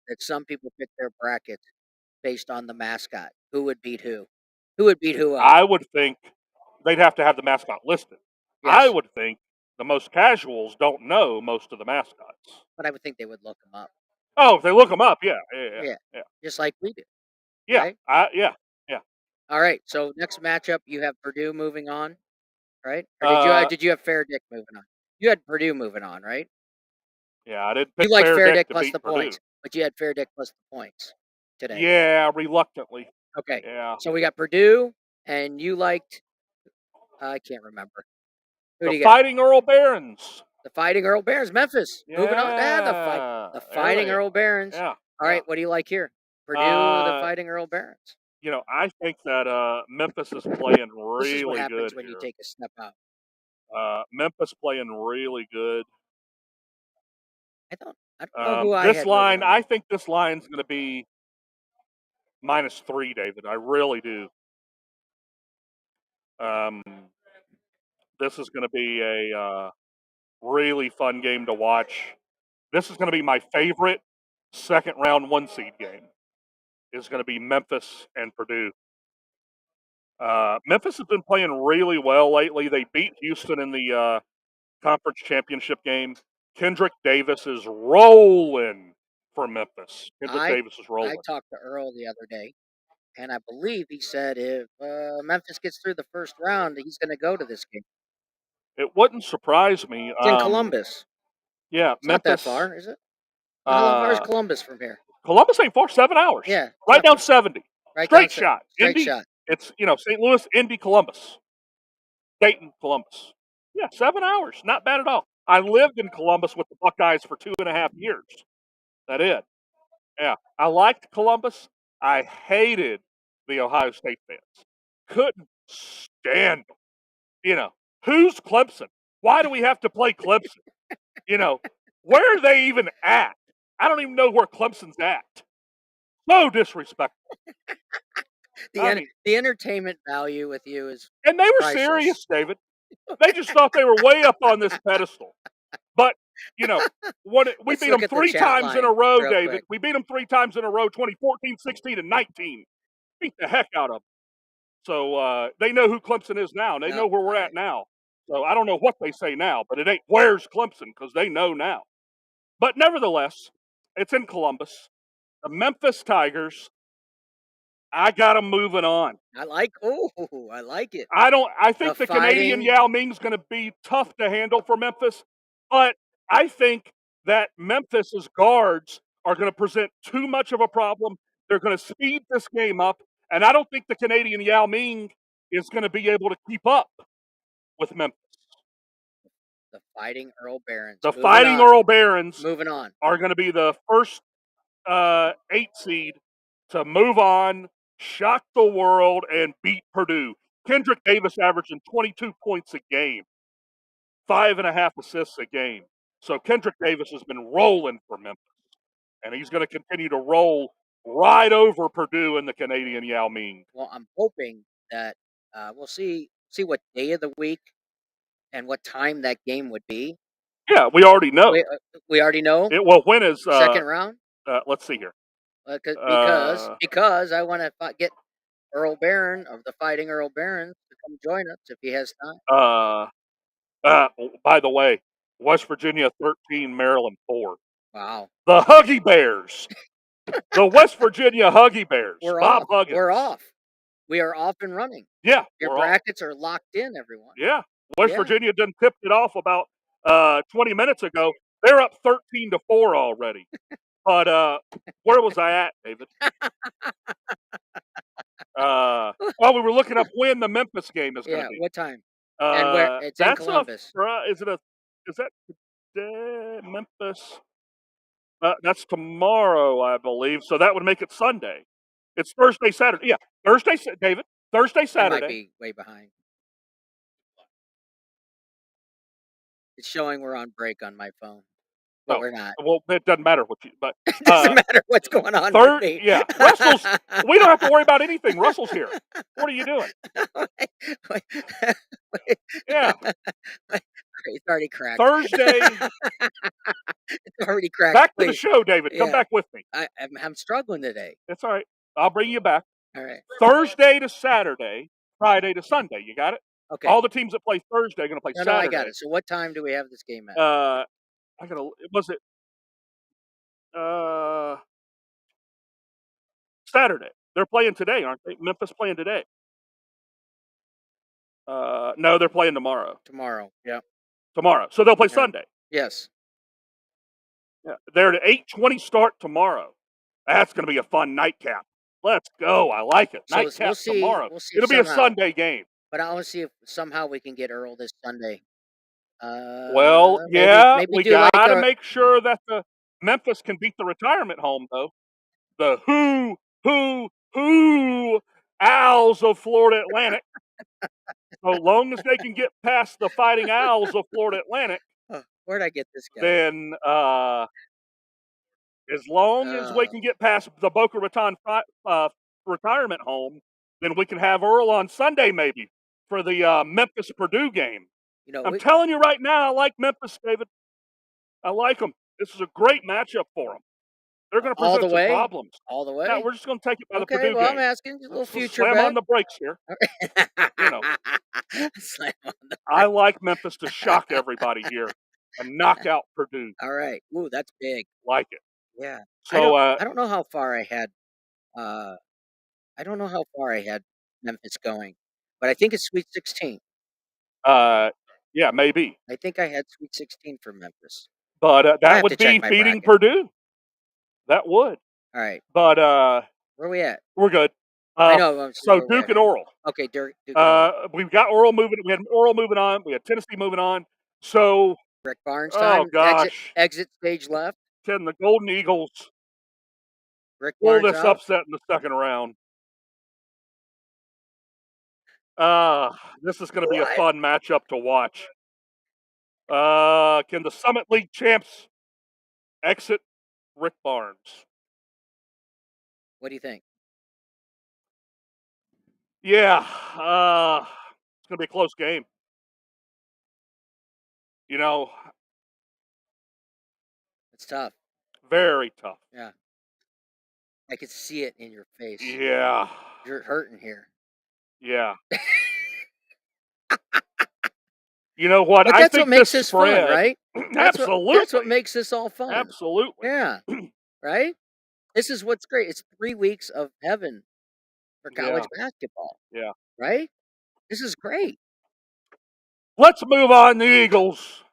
that some people pick their brackets based on the mascot. Who would beat who? Who would beat who up? I would think they'd have to have the mascot listed. I Yes, would think the most casuals don't know most of the mascots. but I would think they would look them up. Oh, if they look them up, yeah, yeah, yeah, Yeah, yeah, just like we do, yeah. right? Yeah, yeah. All right. So next matchup, you have Purdue moving on, right? Or Uh, did you have Fair Dick moving on? You had Purdue moving on, right? yeah. I didn't You pick like Fair Fair Dick Dick to plus beat the Purdue. points, but you had Fair Dick plus the points today. Yeah, reluctantly. Okay. Yeah. So we got Purdue, and you liked. I can't remember. Who The do you get? Fighting Earl Barons. The Fighting Earl Barons, Memphis. Moving on. Yeah. The There Fighting they Earl are. Barons. Yeah. All right. What do you like here? Purdue, the Fighting Earl Barons. I think that Memphis is playing This is what really happens good when you here. take a step out. Memphis playing really good. I don't know who I This had line, moving on. I think this line's going to be -3, David. I really do. This is going to be a really fun game to watch. This is going to be my favorite second round 1 seed game. Is going to be Memphis and Purdue. Memphis has been playing really well lately. They beat Houston in the conference championship game. Kendrick Davis is rolling for Memphis. Kendrick Davis is I rolling. talked to Earl the other day, and I believe he said if Memphis gets through the first round, he's going to go to this game. It wouldn't surprise me. It's in Columbus. Yeah, It's not that Memphis. far, is it? How far is Columbus from here? Columbus ain't far. 7 hours. Yeah, right down 70. right Straight down shot. Straight Indy. shot. It's St. Louis, Indy, Columbus, Dayton, Columbus. Yeah, 7 hours. Not bad at all. I lived in Columbus with the Buckeyes for 2.5 years. That is. Yeah, I liked Columbus. I hated the Ohio State fans. Couldn't stand them. Who's Clemson? Why do we have to play Clemson? Where are they even at? I don't even know where Clemson's at. So disrespectful. The entertainment value with you is And they were priceless. serious, David. They just thought they were way up on this pedestal. But, we Let's beat look them at the 3 chat times in a line row, real David. quick. We beat them 3 times in a row, 2014, 16, and 19. Beat the heck out of them. So they know who Clemson is now. They know where we're at now. So I don't know what they say now, but it ain't where's Clemson because they know now. But nevertheless, it's in Columbus. The Memphis Tigers, I got them moving on. I like it. I think the Canadian Fighting. Yao Ming's going to be tough to handle for Memphis, but I think that Memphis's guards are going to present too much of a problem. They're going to speed this game up, and I don't think the Canadian Yao Ming is going to be able to keep up with Memphis. The Fighting Earl Barons. The Fighting Earl Barons moving on are going to be the first 8 seed to move on, shock the world, and beat Purdue. Kendrick Davis averaging 22 points a game, 5.5 assists a game. So Kendrick Davis has been rolling for Memphis, and he's going to continue to roll right over Purdue in the Canadian Yao Ming. Well, I'm hoping that we'll see what day of the week and what time that game would be. Yeah, we already know. We already know. When is second round? Let's see here. Because I want to get Earl Barron of the Fighting Earl Barons to come join us if he has time. By the way, West Virginia 13, Maryland 4. Wow. The Huggy Bears. The West Virginia Huggy Bears. Bob Huggins. We're off. We are off and running. Yeah. Your brackets are locked in, everyone. Yeah. West Virginia done tipped it off about 20 minutes ago. They're up 13-4 already. But where was I at, David? We were looking up when the Memphis game is going to be. What time? And where? It's in Columbus. Is that today? Memphis? That's tomorrow, I believe. So that would make it Sunday. It's Thursday, Saturday. Yeah, Thursday, David. Thursday, Saturday. I might be way behind. It's showing we're on break on my phone, but we're not. Well, it doesn't matter what you. But it doesn't matter what's going on. With me. Yeah, Russell's. We don't have to worry about anything. Russell's here. What are you doing? Wait. Yeah. It's already cracked. Thursday. It's already cracked. Back to the show, David. Come back with me. I'm struggling today. That's all right. I'll bring you back. All right. Thursday to Saturday, Friday to Sunday. You got it? Okay. All the teams that play Thursday are going to play No, Saturday. I got it. So what time do we have this game at? I gotta. Was it Saturday? They're playing today, aren't they? Memphis playing today. No, they're playing tomorrow. Tomorrow. Yeah. Tomorrow, so they'll play Yeah. Sunday. Yes. Yeah, they're at 8:20 start tomorrow. That's going to be a fun nightcap. Let's go. I like it. So Nightcap we'll see. tomorrow. We'll see. It'll be a somehow, Sunday game. But I want to see if somehow we can get Earl this Sunday. Well, yeah, maybe we do like got to a, make sure that the Memphis can beat the retirement home, though. The who Owls of Florida Atlantic. So long as they can get past the Fighting Owls of Florida Atlantic, where'd I get this guy? then as long as we can get past the Boca Raton retirement home, then we can have Earl on Sunday maybe for the Memphis Purdue game. You know, I'm telling you right now, I like Memphis, David. I like them. This is a great matchup for them. They're going to all present the way, some problems. all the way. Now we're just going to take it by the Okay, Purdue well, game. I'm asking just a little Let's future slam bet. on the brakes here. You know, Slam on the I like Memphis to shock everybody here and knock out Purdue. All right. Ooh, that's big. Like it. Yeah. So I don't know how far I had. I don't know how far I had Memphis going, but I think it's Sweet 16. yeah, maybe. I think I had Sweet 16 for Memphis. But that have would to check be my beating bracket. Purdue. That would. All right. But Where are we at? we're good. I know. So Duke and Oral. Okay, Duke and Oral. We've got Oral moving. We had Oral moving on. We had Tennessee moving on. So Rick Barnes oh time. gosh, Exit stage left. can the Golden Eagles Rick pull Barnes this out. upset in the second round? This is going to be a What? fun matchup to watch. Can the Summit League champs exit Rick Barnes? What do you think? Yeah, it's going to be a close game. You know, It's tough. very tough. Yeah. I could see it in your face. Yeah, You're hurting here. yeah. You know what? But I that's think what makes this this fun, spread, right? absolutely. That's what makes this all fun. Absolutely. Yeah. Right? This is what's great. It's 3 weeks of heaven for college basketball. Yeah. Right? This is great. Let's move on the Eagles.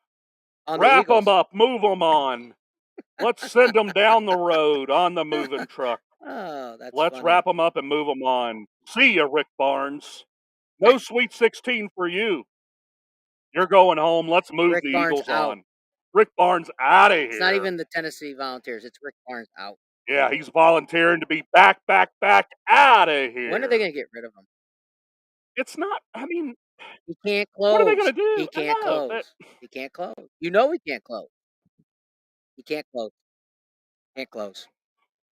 On the Wrap Eagles. them up. Move them on. Let's send them down the road on the moving truck. Oh, that's Let's funny. wrap them up and move them on. See ya, Rick Barnes. No Sweet 16 for you. You're going home. Let's move Rick the Barnes Eagles out. on. Rick Barnes out of here. It's not even the Tennessee Volunteers. It's Rick Barnes out. Yeah, he's volunteering to be back out of here. When are they going to get rid of him? It's not, I mean, He can't close. what are they going to do? He can't I know, close. He can't close. You know he can't close. He can't close. Can't close.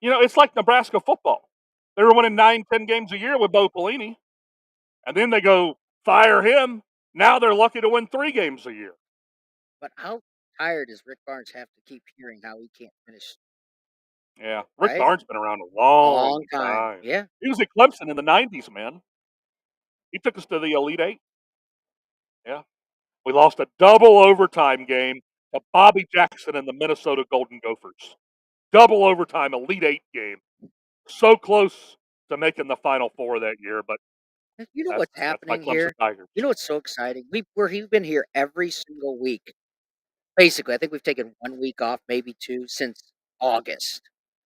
You know, it's like Nebraska football. They were winning 9-10 games a year with Bo Pelini. And then they go fire him. Now they're lucky to win 3 games a year. But how tired does Rick Barnes have to keep hearing how he can't finish? Yeah, Rick Right? Barnes been around a A long, long time. Yeah. He was at Clemson in the 90s, man. He took us to the Elite Eight. Yeah. We lost a double overtime game to Bobby Jackson and the Minnesota Golden Gophers. Double overtime Elite Eight game. So close to making the Final Four that year, but You know that's, what's that's my happening Clemson here? Tigers. You know what's so exciting? We've been here every single week. Basically, I think we've taken 1 week off, maybe 2, since August.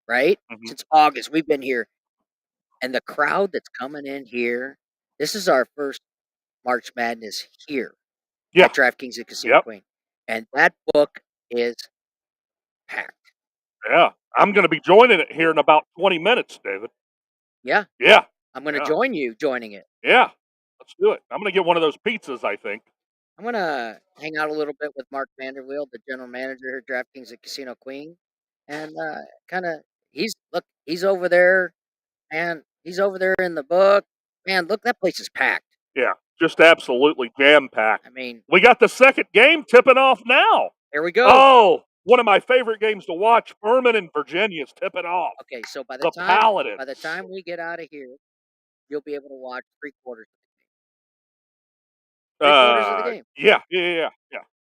Right? Mhm. Since August, we've been here. And the crowd that's coming in here, this is our first March Madness here Yeah. at DraftKings at Casino Yep. Queen. And that book is packed. Yeah. I'm going to be joining it here in about 20 minutes, David. Yeah. Yeah. I'm going to Yeah. join you joining it. Yeah. Let's do it. I'm going to get one of those pizzas, I think. I'm going to hang out a little bit with Mark Vanderwield, the general manager here at DraftKings at Casino Queen. And kind of, he's over there, and he's over there in the book. Man, look, that place is packed. Yeah. Just absolutely jam-packed. I mean, We got the second game tipping off now. here we go. Oh, one of my favorite games to watch. Furman and Virginia is tipping off. Okay, so by The the time Paladins. we get out of here, you'll be able to watch 3/4 3/4 of the game. Yeah.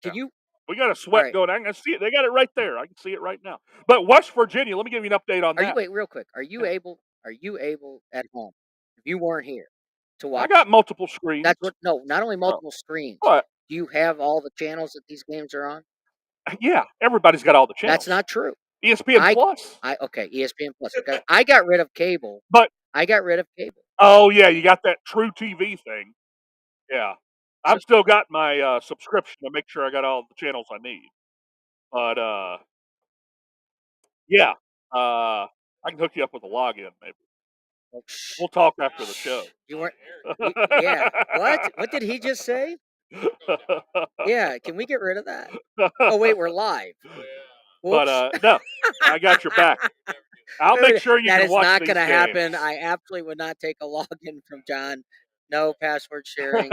Can you? We got a sweat right. going. I can see it. They got it right there. I can see it right now. But West Virginia, let me give you an update on Are you that. wait real quick? Are you Yeah. able? Are you able at home? If you weren't here to I watch, got multiple screens. that's what. No, not only Oh, multiple screens. what? Do you have all the channels that these games are on? Yeah, everybody's got all the channels. That's not true. ESPN Plus. Okay, ESPN Plus. Okay, I got rid of cable. But I got rid of cable. oh yeah, you got that True TV thing. Yeah, So, I've still got my subscription to make sure I got all the channels I need. But yeah, I can hook you up with a login. Maybe oh, shh, we'll talk after the show. you weren't. Yeah. What? What did he just say? Yeah. Can we get rid of that? Oh wait, we're live. Whoops. But no, I got your back. I'll make sure you that can is watch not these going to games. happen. I absolutely would not take a login from John. No password sharing.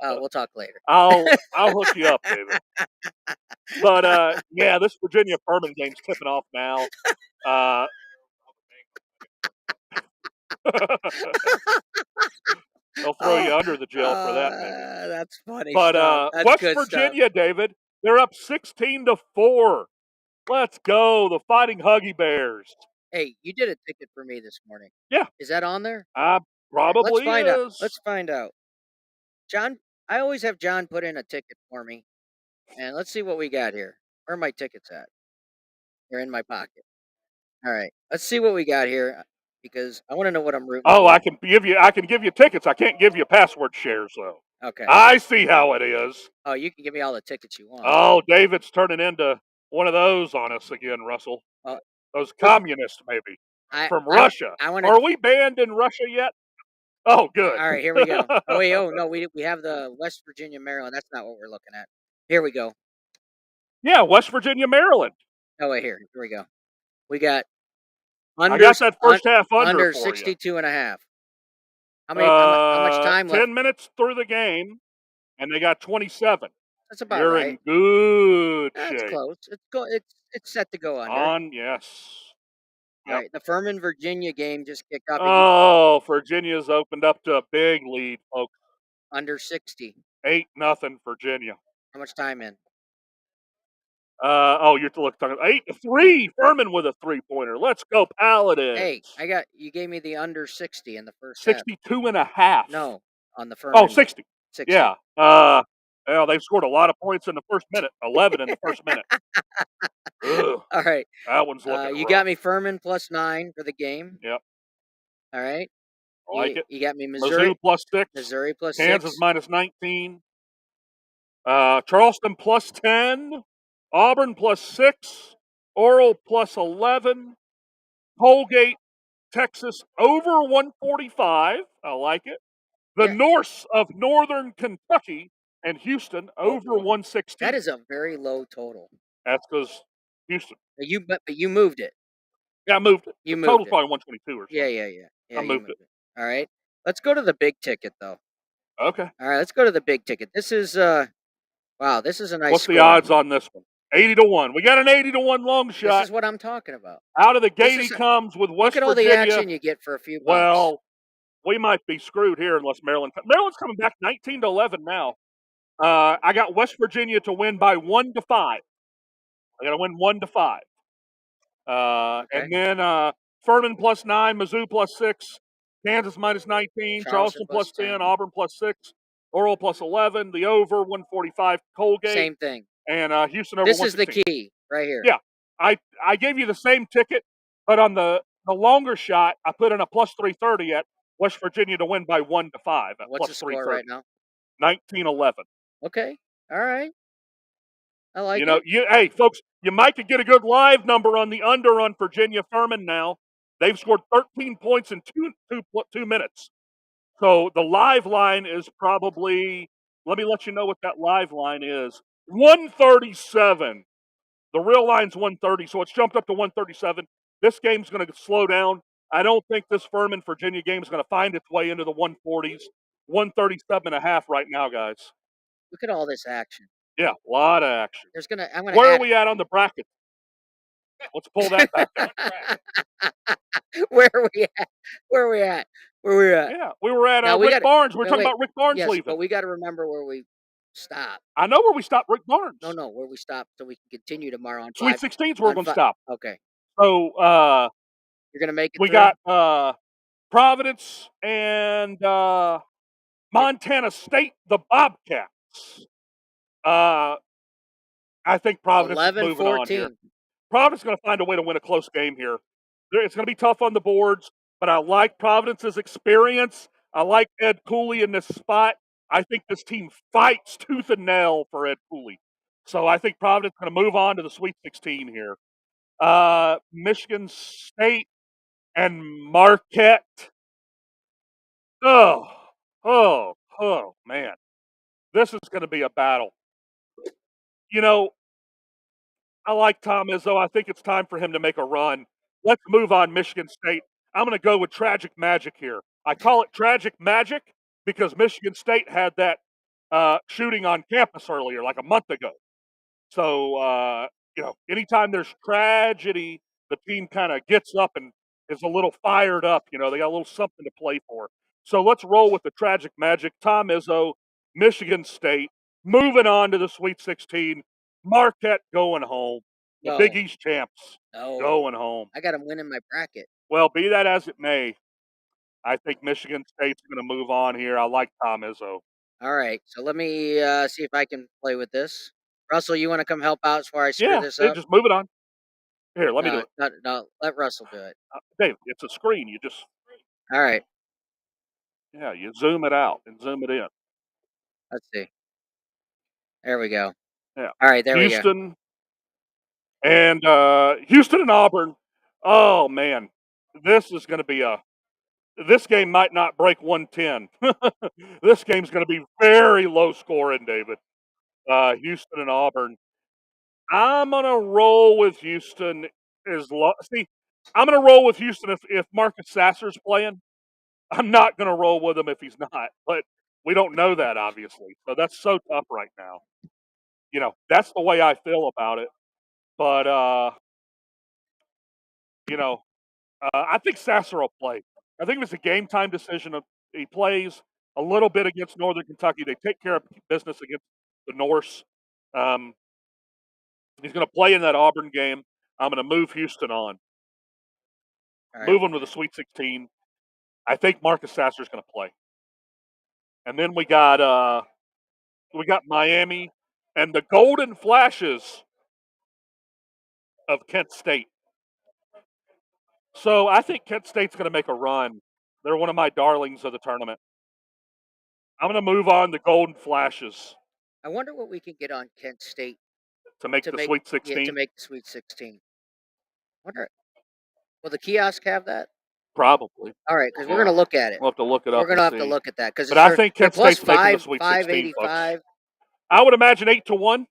We'll talk later. I'll hook you up, David. But yeah, this Virginia Furman game's tipping off now. They'll throw you under the jail for that, maybe. That's funny But stuff. That's West good Virginia, stuff. David, they're up 16-4. Let's go, the Fighting Huggy Bears. Hey, you did a ticket for me this morning. Yeah. Is that on there? Probably Let's find out. is. Let's find out. John, I always have John put in a ticket for me. And let's see what we got here. Where are my tickets at? They're in my pocket. All right. Let's see what we got here because I want to know what I'm rooting Oh, for. I can give you tickets. I can't give you password shares though. Okay. I see how it is. Oh, you can give me all the tickets you want. Oh, David's turning into one of those on us again, Russell. Those communists, maybe from Russia. Are we banned in Russia yet? Oh, good. All right, here we go. Oh wait, no, we have the West Virginia, Maryland. That's not what we're looking at. Here we go. Yeah, West Virginia, Maryland. Oh wait, here we go. We got under. I got that first half under for 62 and a half. How much time 10 left? 10 minutes through the game, and they got 27. That's about You're right. in good That's shape. close. It's set to go under. Yes. All right, the Furman, Virginia game just kicked off. Oh, Virginia's opened up to a big lead, folks. Under 60. 8-0 Virginia. How much time in? You're looking 8-3. Furman with a 3-pointer. Let's go, Paladins. Hey, you gave me the under 60 in the first 62 and a half. No, on the Furman. Oh, 60. 60. Yeah. They scored a lot of points in the first minute. 11 in the first minute. Ugh, all right. That one's looking You rough. got me Furman +9 for the game. Yep. All right. I like it. You got me Missouri. Mizzou +6. Missouri +6. Kansas -19. Charleston +10. Auburn +6. Oral +11. Colgate, Texas over 145. I like it. The Norse of Northern Kentucky and Houston over 116. That is a very low total. That's because Houston. But you moved it. Yeah, I moved it. You the moved total's it. probably 122 or something. Yeah. I moved it. All right. Let's go to the big ticket though. Okay. All right. Let's go to the big ticket. This is wow. This is a nice. What's score. the odds on this one? 80-1. We got an 80-1 long shot. This is what I'm talking about. Out of the gate he comes with West Virginia. Look at all the action you get for a few bucks. Well, we might be screwed here unless Maryland's coming back 19-11 now. I got West Virginia to win by 1-5. I got to win 1-5. And then Furman +9, Mizzou +6, Kansas -19, Charleston +10, Auburn +6, Oral +11, the over 145 Colgate. Same thing. And Houston over 116. This is the key right here. Yeah, I gave you the same ticket, but on the longer shot, I put in a +330 at West Virginia to win by 1-5 at What's the score right now? 19-11. Okay. All right. I like it. Hey, folks, you might could get a good live number on the under on Virginia Furman now. They've scored 13 points in two minutes. So the live line is probably, let me let you know what that live line is. 137. The real line's 130, so it's jumped up to 137. This game's going to slow down. I don't think this Furman Virginia game is going to find its way into the 140s. 137.5 right now, guys. Look at all this action. Yeah, a lot of action. Where are we at on the bracket? Let's pull that back down. Where are we at? Yeah, we were at Rick Barnes. We're talking about Rick Barnes leaving. But we got to remember where we stop? I know where we stopped Rick Barnes. No, where we stop so we can continue tomorrow on Sweet 16's where we're going to stop. Okay, So you're gonna make it we through? got Providence and Montana State, the Bobcats. I think Providence is 11, moving on here. 14. Providence is going to find a way to win a close game here. It's going to be tough on the boards, but I like Providence's experience. I like Ed Cooley in this spot. I think this team fights tooth and nail for Ed Cooley. So I think Providence is going to move on to the Sweet 16 here. Michigan State and Marquette. Oh, man. This is going to be a battle. You know, I like Tom Izzo. I think it's time for him to make a run. Let's move on, Michigan State. I'm going to go with tragic magic here. I call it tragic magic because Michigan State had that shooting on campus earlier, like a month ago. So, anytime there's tragedy, the team kind of gets up and is a little fired up. They got a little something to play for. So let's roll with the tragic magic. Tom Izzo, Michigan State, moving on to the Sweet 16. Marquette going home. The No. Big East champs No. going home. I got them winning my bracket. Well, be that as it may, I think Michigan State's going to move on here. I like Tom Izzo. All right, so let me see if I can play with this. Russell, you want to come help out as far as I screw this up? Just move it on. Here, let me do it. No, let Russell do it. Dave, it's a screen. You just. All right. Yeah, you zoom it out and zoom it in. Let's see. There we go. Yeah. All right, there Houston and Houston and Auburn. Oh man, this is going to be this game might not break 110. This game's going to be very low scoring, David. Houston and Auburn. I'm going to roll with Houston I'm going to roll with Houston if Marcus Sasser's playing. I'm not going to roll with him if he's not, but we don't know that obviously. So that's so tough right now. That's the way I feel about it. But I think Sasser will play. I think it's a game time decision. He plays a little bit against Northern Kentucky. They take care of business against the Norse. He's going to play in that Auburn game. I'm going to move Houston on. Right. Move him to the Sweet 16. I think Marcus Sasser's going to play. And then we got Miami and the Golden Flashes of Kent State. So I think Kent State's going to make a run. They're one of my darlings of the tournament. I'm going to move on the Golden Flashes. I wonder what we can get on Kent State to make the Sweet 16. Yeah, to make the Sweet 16. Wonder, will the kiosk have that? Probably. All right, because we're going to look at it. We'll have to look it up. We're going to have to look at that because. But I think Kent State's making the Sweet 16. 585. I would imagine 8-1.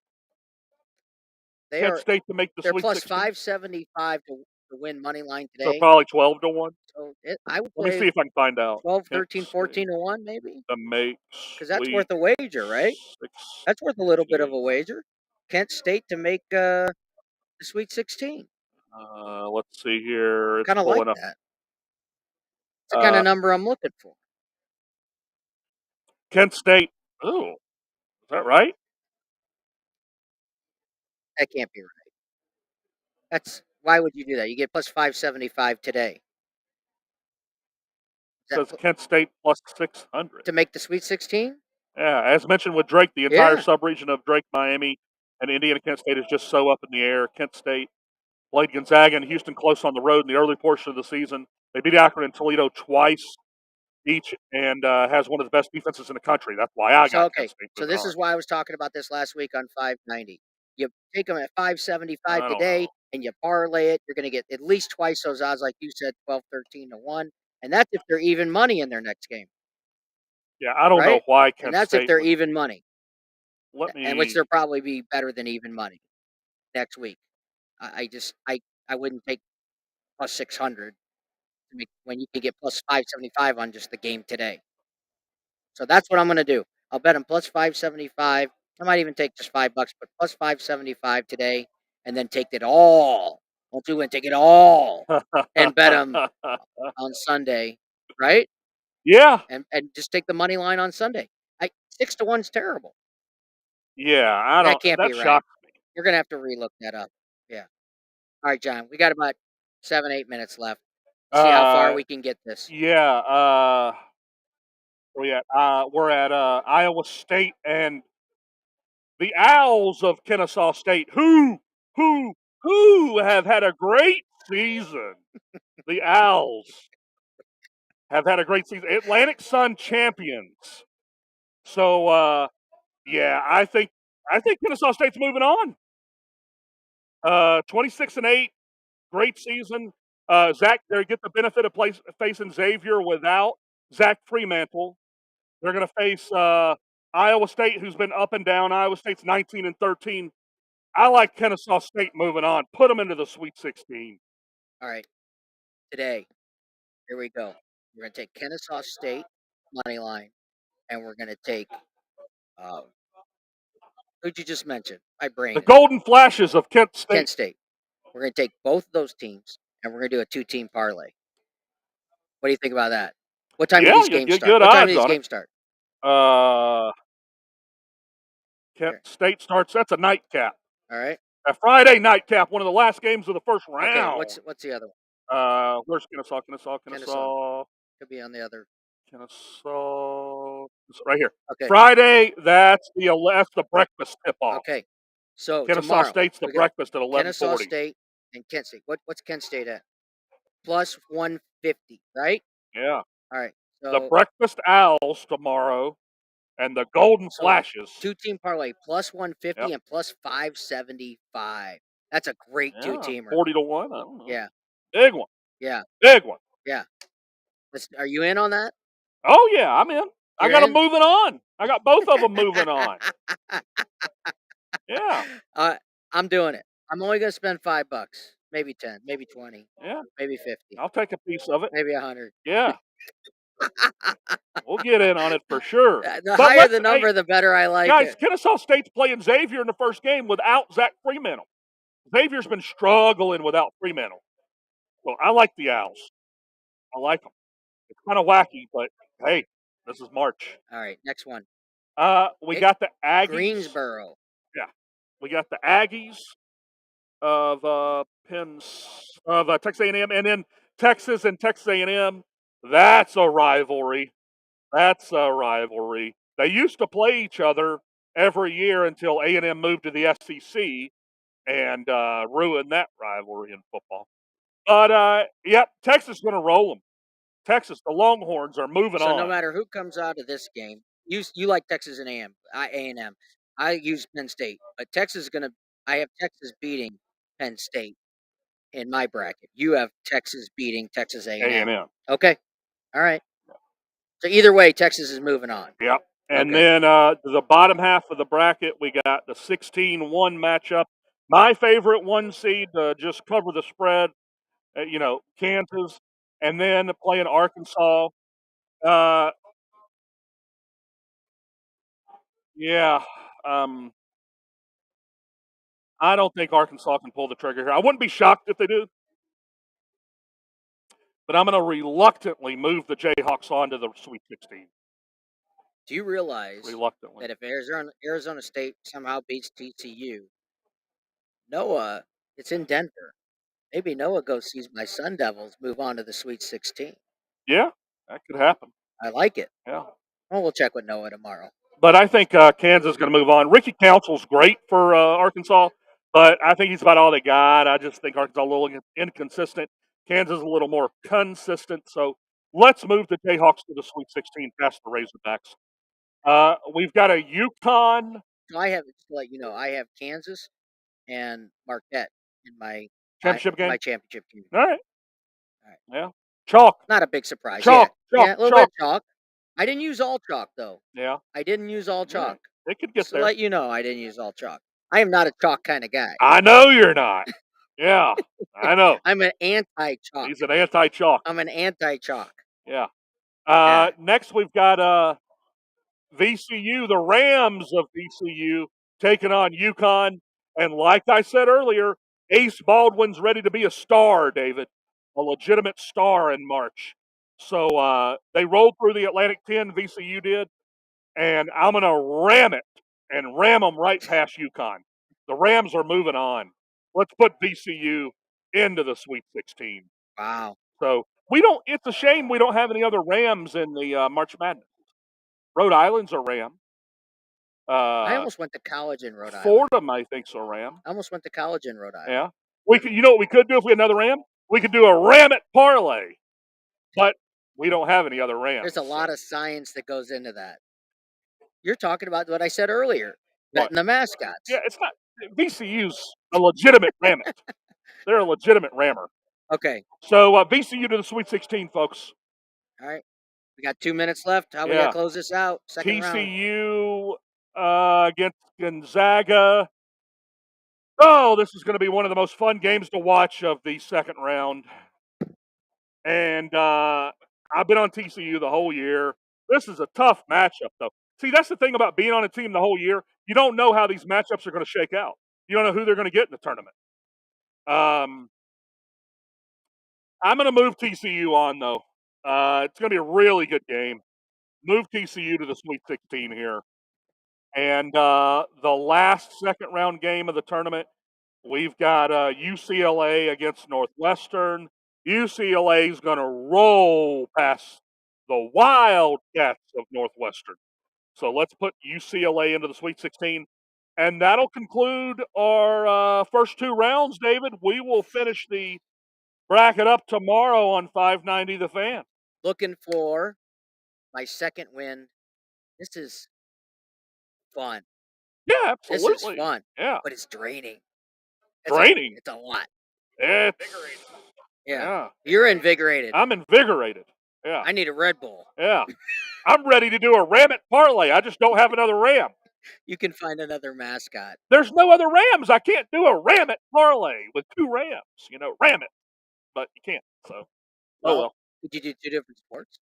Kent State to make the Sweet 16. They're plus 575 to win money line today. So probably 12-1. So I would Let me see if I can find out. 12, 13, 14-1 maybe. The makes because that's worth a wager, right? That's worth a little bit of a wager. Kent State to make the Sweet 16. Let's see here. Kind of like that. It's the kind of number I'm looking for. Kent State. Oh, is that right? That can't be right. Why would you do that? You get plus 575 today. Says Kent State plus 600 to make the Sweet 16. Yeah, as mentioned with Drake, the entire subregion of Drake, Miami, and Indiana, Kent State is just so up in the air. Kent State played Gonzaga and Houston close on the road in the early portion of the season. They beat Akron and Toledo twice each, and has one of the best defenses in the country. That's why I got Kent State. So this is why I was talking about this last week on 590. You take them at 575 today, and you parlay it. You're going to get at least twice those odds, like you said, 12, 13-1. And that's if they're even money in their next game. Yeah, I don't know why Kent State. And that's if they're even money. And which they'll probably be better than even money next week. I wouldn't take plus 600 to make when you can get plus 575 on just the game today. So that's what I'm going to do. I'll bet them plus 575. I might even take just $5, but plus 575 today, and then take it all. I'll do and take it all and bet them on Sunday, right? Yeah. And just take the money line on Sunday. 6-1's terrible. Yeah, I That don't. can't That be right. shocks me. You're gonna have to relook that up. Yeah. All right, John. We got about 7-8 minutes left. See how far we can get this. Yeah. Where we at? We're at Iowa State and the Owls of Kennesaw State, who have had a great season. The Owls have had a great season. Atlantic Sun champions. So yeah, I think Kennesaw State's moving on. 26-8, great season. Zach, they get the benefit of facing Xavier without Zach Fremantle. They're going to face Iowa State, who's been up and down. Iowa State's 19-13. I like Kennesaw State moving on. Put them into the Sweet 16. All right. Today, here we go. We're gonna take Kennesaw State money line, and we're gonna take who'd you just mention? My brain. The Golden Flashes of Kent State. Kent State. We're gonna take both of those teams, and we're gonna do a 2-team parlay. What do you think about that? What time do these games get start? good What time odds do these on it. games start? Kent State starts. That's a nightcap. All right. A Friday nightcap. One of the last games of the first round. Okay. What's the other one? Where's Kennesaw? Could be on the other. Kennesaw. It's right here. Okay. Friday. That's the breakfast tip off. Okay. So Kennesaw tomorrow, State's the breakfast at 11:40. Kennesaw State and Kent State. What's Kent State at? Plus 150, right? Yeah. All right. So The breakfast Owls tomorrow, and the Golden Flashes. 2-team parlay plus 150 and plus 575. That's a great 2-teamer. 40-1. I don't know. Yeah. Big one. Yeah. Big one. Yeah. Are you in on that? Oh yeah, I'm in. I got them in? moving on. I got both of them moving on. Yeah. I'm doing it. I'm only gonna spend $5, maybe 10, maybe 20, Yeah. maybe 50, I'll take a piece of it. maybe 100. Yeah. We'll get in on it for sure. The higher the number, the better I like guys, it. Kennesaw State's playing Xavier in the first game without Zach Fremantle. Xavier's been struggling without Fremantle. Well, I like the Owls. I like them. It's kind of wacky, but hey, this is March. All right, next one. We got the Aggies. Greensboro. Yeah. We got the Aggies of Texas A&M, and then Texas and Texas A&M. That's a rivalry. They used to play each other every year until A&M moved to the SEC and ruined that rivalry in football. But Texas is going to roll them. Texas, the Longhorns are moving on. So no matter who comes out of this game, you like Texas and A&M. I use Penn State, but Texas is gonna. I have Texas beating Penn State in my bracket. You have Texas beating Texas A&M. Okay, all right. So either way, Texas is moving on. Yep. And then the bottom half of the bracket, we got the 16-1 matchup. My favorite 1 seed to just cover the spread, Kansas, and then playing Arkansas. I don't think Arkansas can pull the trigger here. I wouldn't be shocked if they do. But I'm going to reluctantly move the Jayhawks on to the Sweet 16. Do you realize Reluctantly. that if Arizona State somehow beats TCU, Noah, it's in Denver. Maybe Noah goes sees my Sun Devils move on to the Sweet 16. Yeah, that could happen. I like it. Yeah. Well, we'll check with Noah tomorrow. But I think Kansas is going to move on. Ricky Council's great for Arkansas, but I think he's about all they got. I just think Arkansas a little inconsistent. Kansas a little more consistent. So let's move the Jayhawks to the Sweet 16 past the Razorbacks. We've got a UConn. I have, just to let you know, I have Kansas and Marquette in my championship game. My championship game. All right. Yeah. Chalk. Not a big surprise. Chalk. Yeah, a little bit of chalk. I didn't use all chalk though. Yeah. I didn't use all chalk. They could get there. To let you know, I didn't use all chalk. I am not a chalk kind of guy. I know you're not. Yeah, I know. I'm an anti-chalk. He's an anti-chalk. I'm an anti-chalk. Yeah. Next, we've got VCU, the Rams of VCU, taking on UConn. And like I said earlier, Ace Baldwin's ready to be a star, David, a legitimate star in March. So they rolled through the Atlantic 10, VCU did, and I'm going to ram it and ram them right past UConn. The Rams are moving on. Let's put VCU into the Sweet 16. Wow. So we don't. It's a shame we don't have any other Rams in the March Madness. Rhode Island's a Ram. I almost went to college in Rhode Island. Fordham, I think's a Ram. I almost went to college in Rhode Island. Yeah. We could. You know what we could do if we had another Ram? We could do a Ram it parlay. But we don't have any other Rams. There's a lot of science that goes into that. You're talking about what I said earlier, What? betting the mascots. Yeah, it's not. VCU's a legitimate Ram it. They're a legitimate Rammer. Okay. So VCU to the Sweet 16, folks. All right. We got 2 minutes left. How we Yeah. gonna close this out? Second round. TCU against Gonzaga. Oh, this is going to be one of the most fun games to watch of the second round. And I've been on TCU the whole year. This is a tough matchup, though. See, that's the thing about being on a team the whole year. You don't know how these matchups are going to shake out. You don't know who they're going to get in the tournament. I'm going to move TCU on, though. It's going to be a really good game. Move TCU to the Sweet 16 here. And the last second round game of the tournament, we've got UCLA against Northwestern. UCLA is going to roll past the Wildcats of Northwestern. So let's put UCLA into the Sweet 16. And that'll conclude our first 2 rounds, David. We will finish the bracket up tomorrow on 590 The Fan. Looking for my second win. This is fun. Yeah, This absolutely. is fun, Yeah. but it's draining. Draining. It's a lot. It's, Yeah. You're invigorated. I'm invigorated. Yeah. I need a Red Bull. Yeah. I'm ready to do a Ram it parlay. I just don't have another Ram. You can find another mascot. There's no other Rams. I can't do a Ram it parlay with 2 Rams. You know, Ram it. But you can't. So, well. Could you do 2 different sports?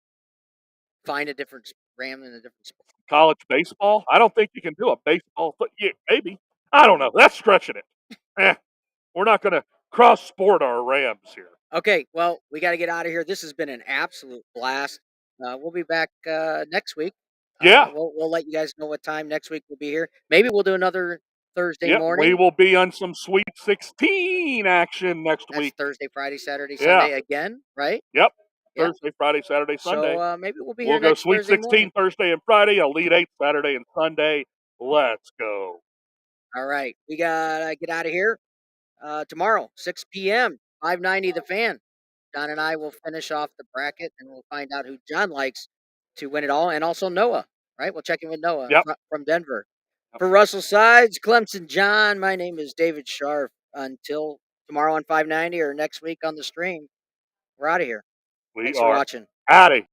Find a different Ram in a different sport. College baseball? I don't think you can do a baseball. But yeah, maybe. I don't know. That's stretching it. We're not going to cross sport our Rams here. Okay, well, we got to get out of here. This has been an absolute blast. We'll be back next week. Yeah. We'll let you guys know what time next week we'll be here. Maybe we'll do another Thursday morning. We will be on some Sweet 16 action next That's week. Thursday, Friday, Saturday, Sunday again, right? Yep. Yeah. Thursday, Friday, Saturday, Sunday. So maybe we'll be here We'll go next Sweet Thursday 16 morning. Thursday and Friday, Elite 8 Saturday and Sunday. Let's go. All right. We got to get out of here tomorrow, 6 p.m., 590 The Fan. John and I will finish off the bracket, and we'll find out who John likes to win it all, and also Noah, right? We'll check in with Noah from Denver. Yep. For Russell Sides, Clemson John, my name is David Scharf. Until tomorrow on 590 or next week on the stream, we're out of here. Thanks for watching. Howdy.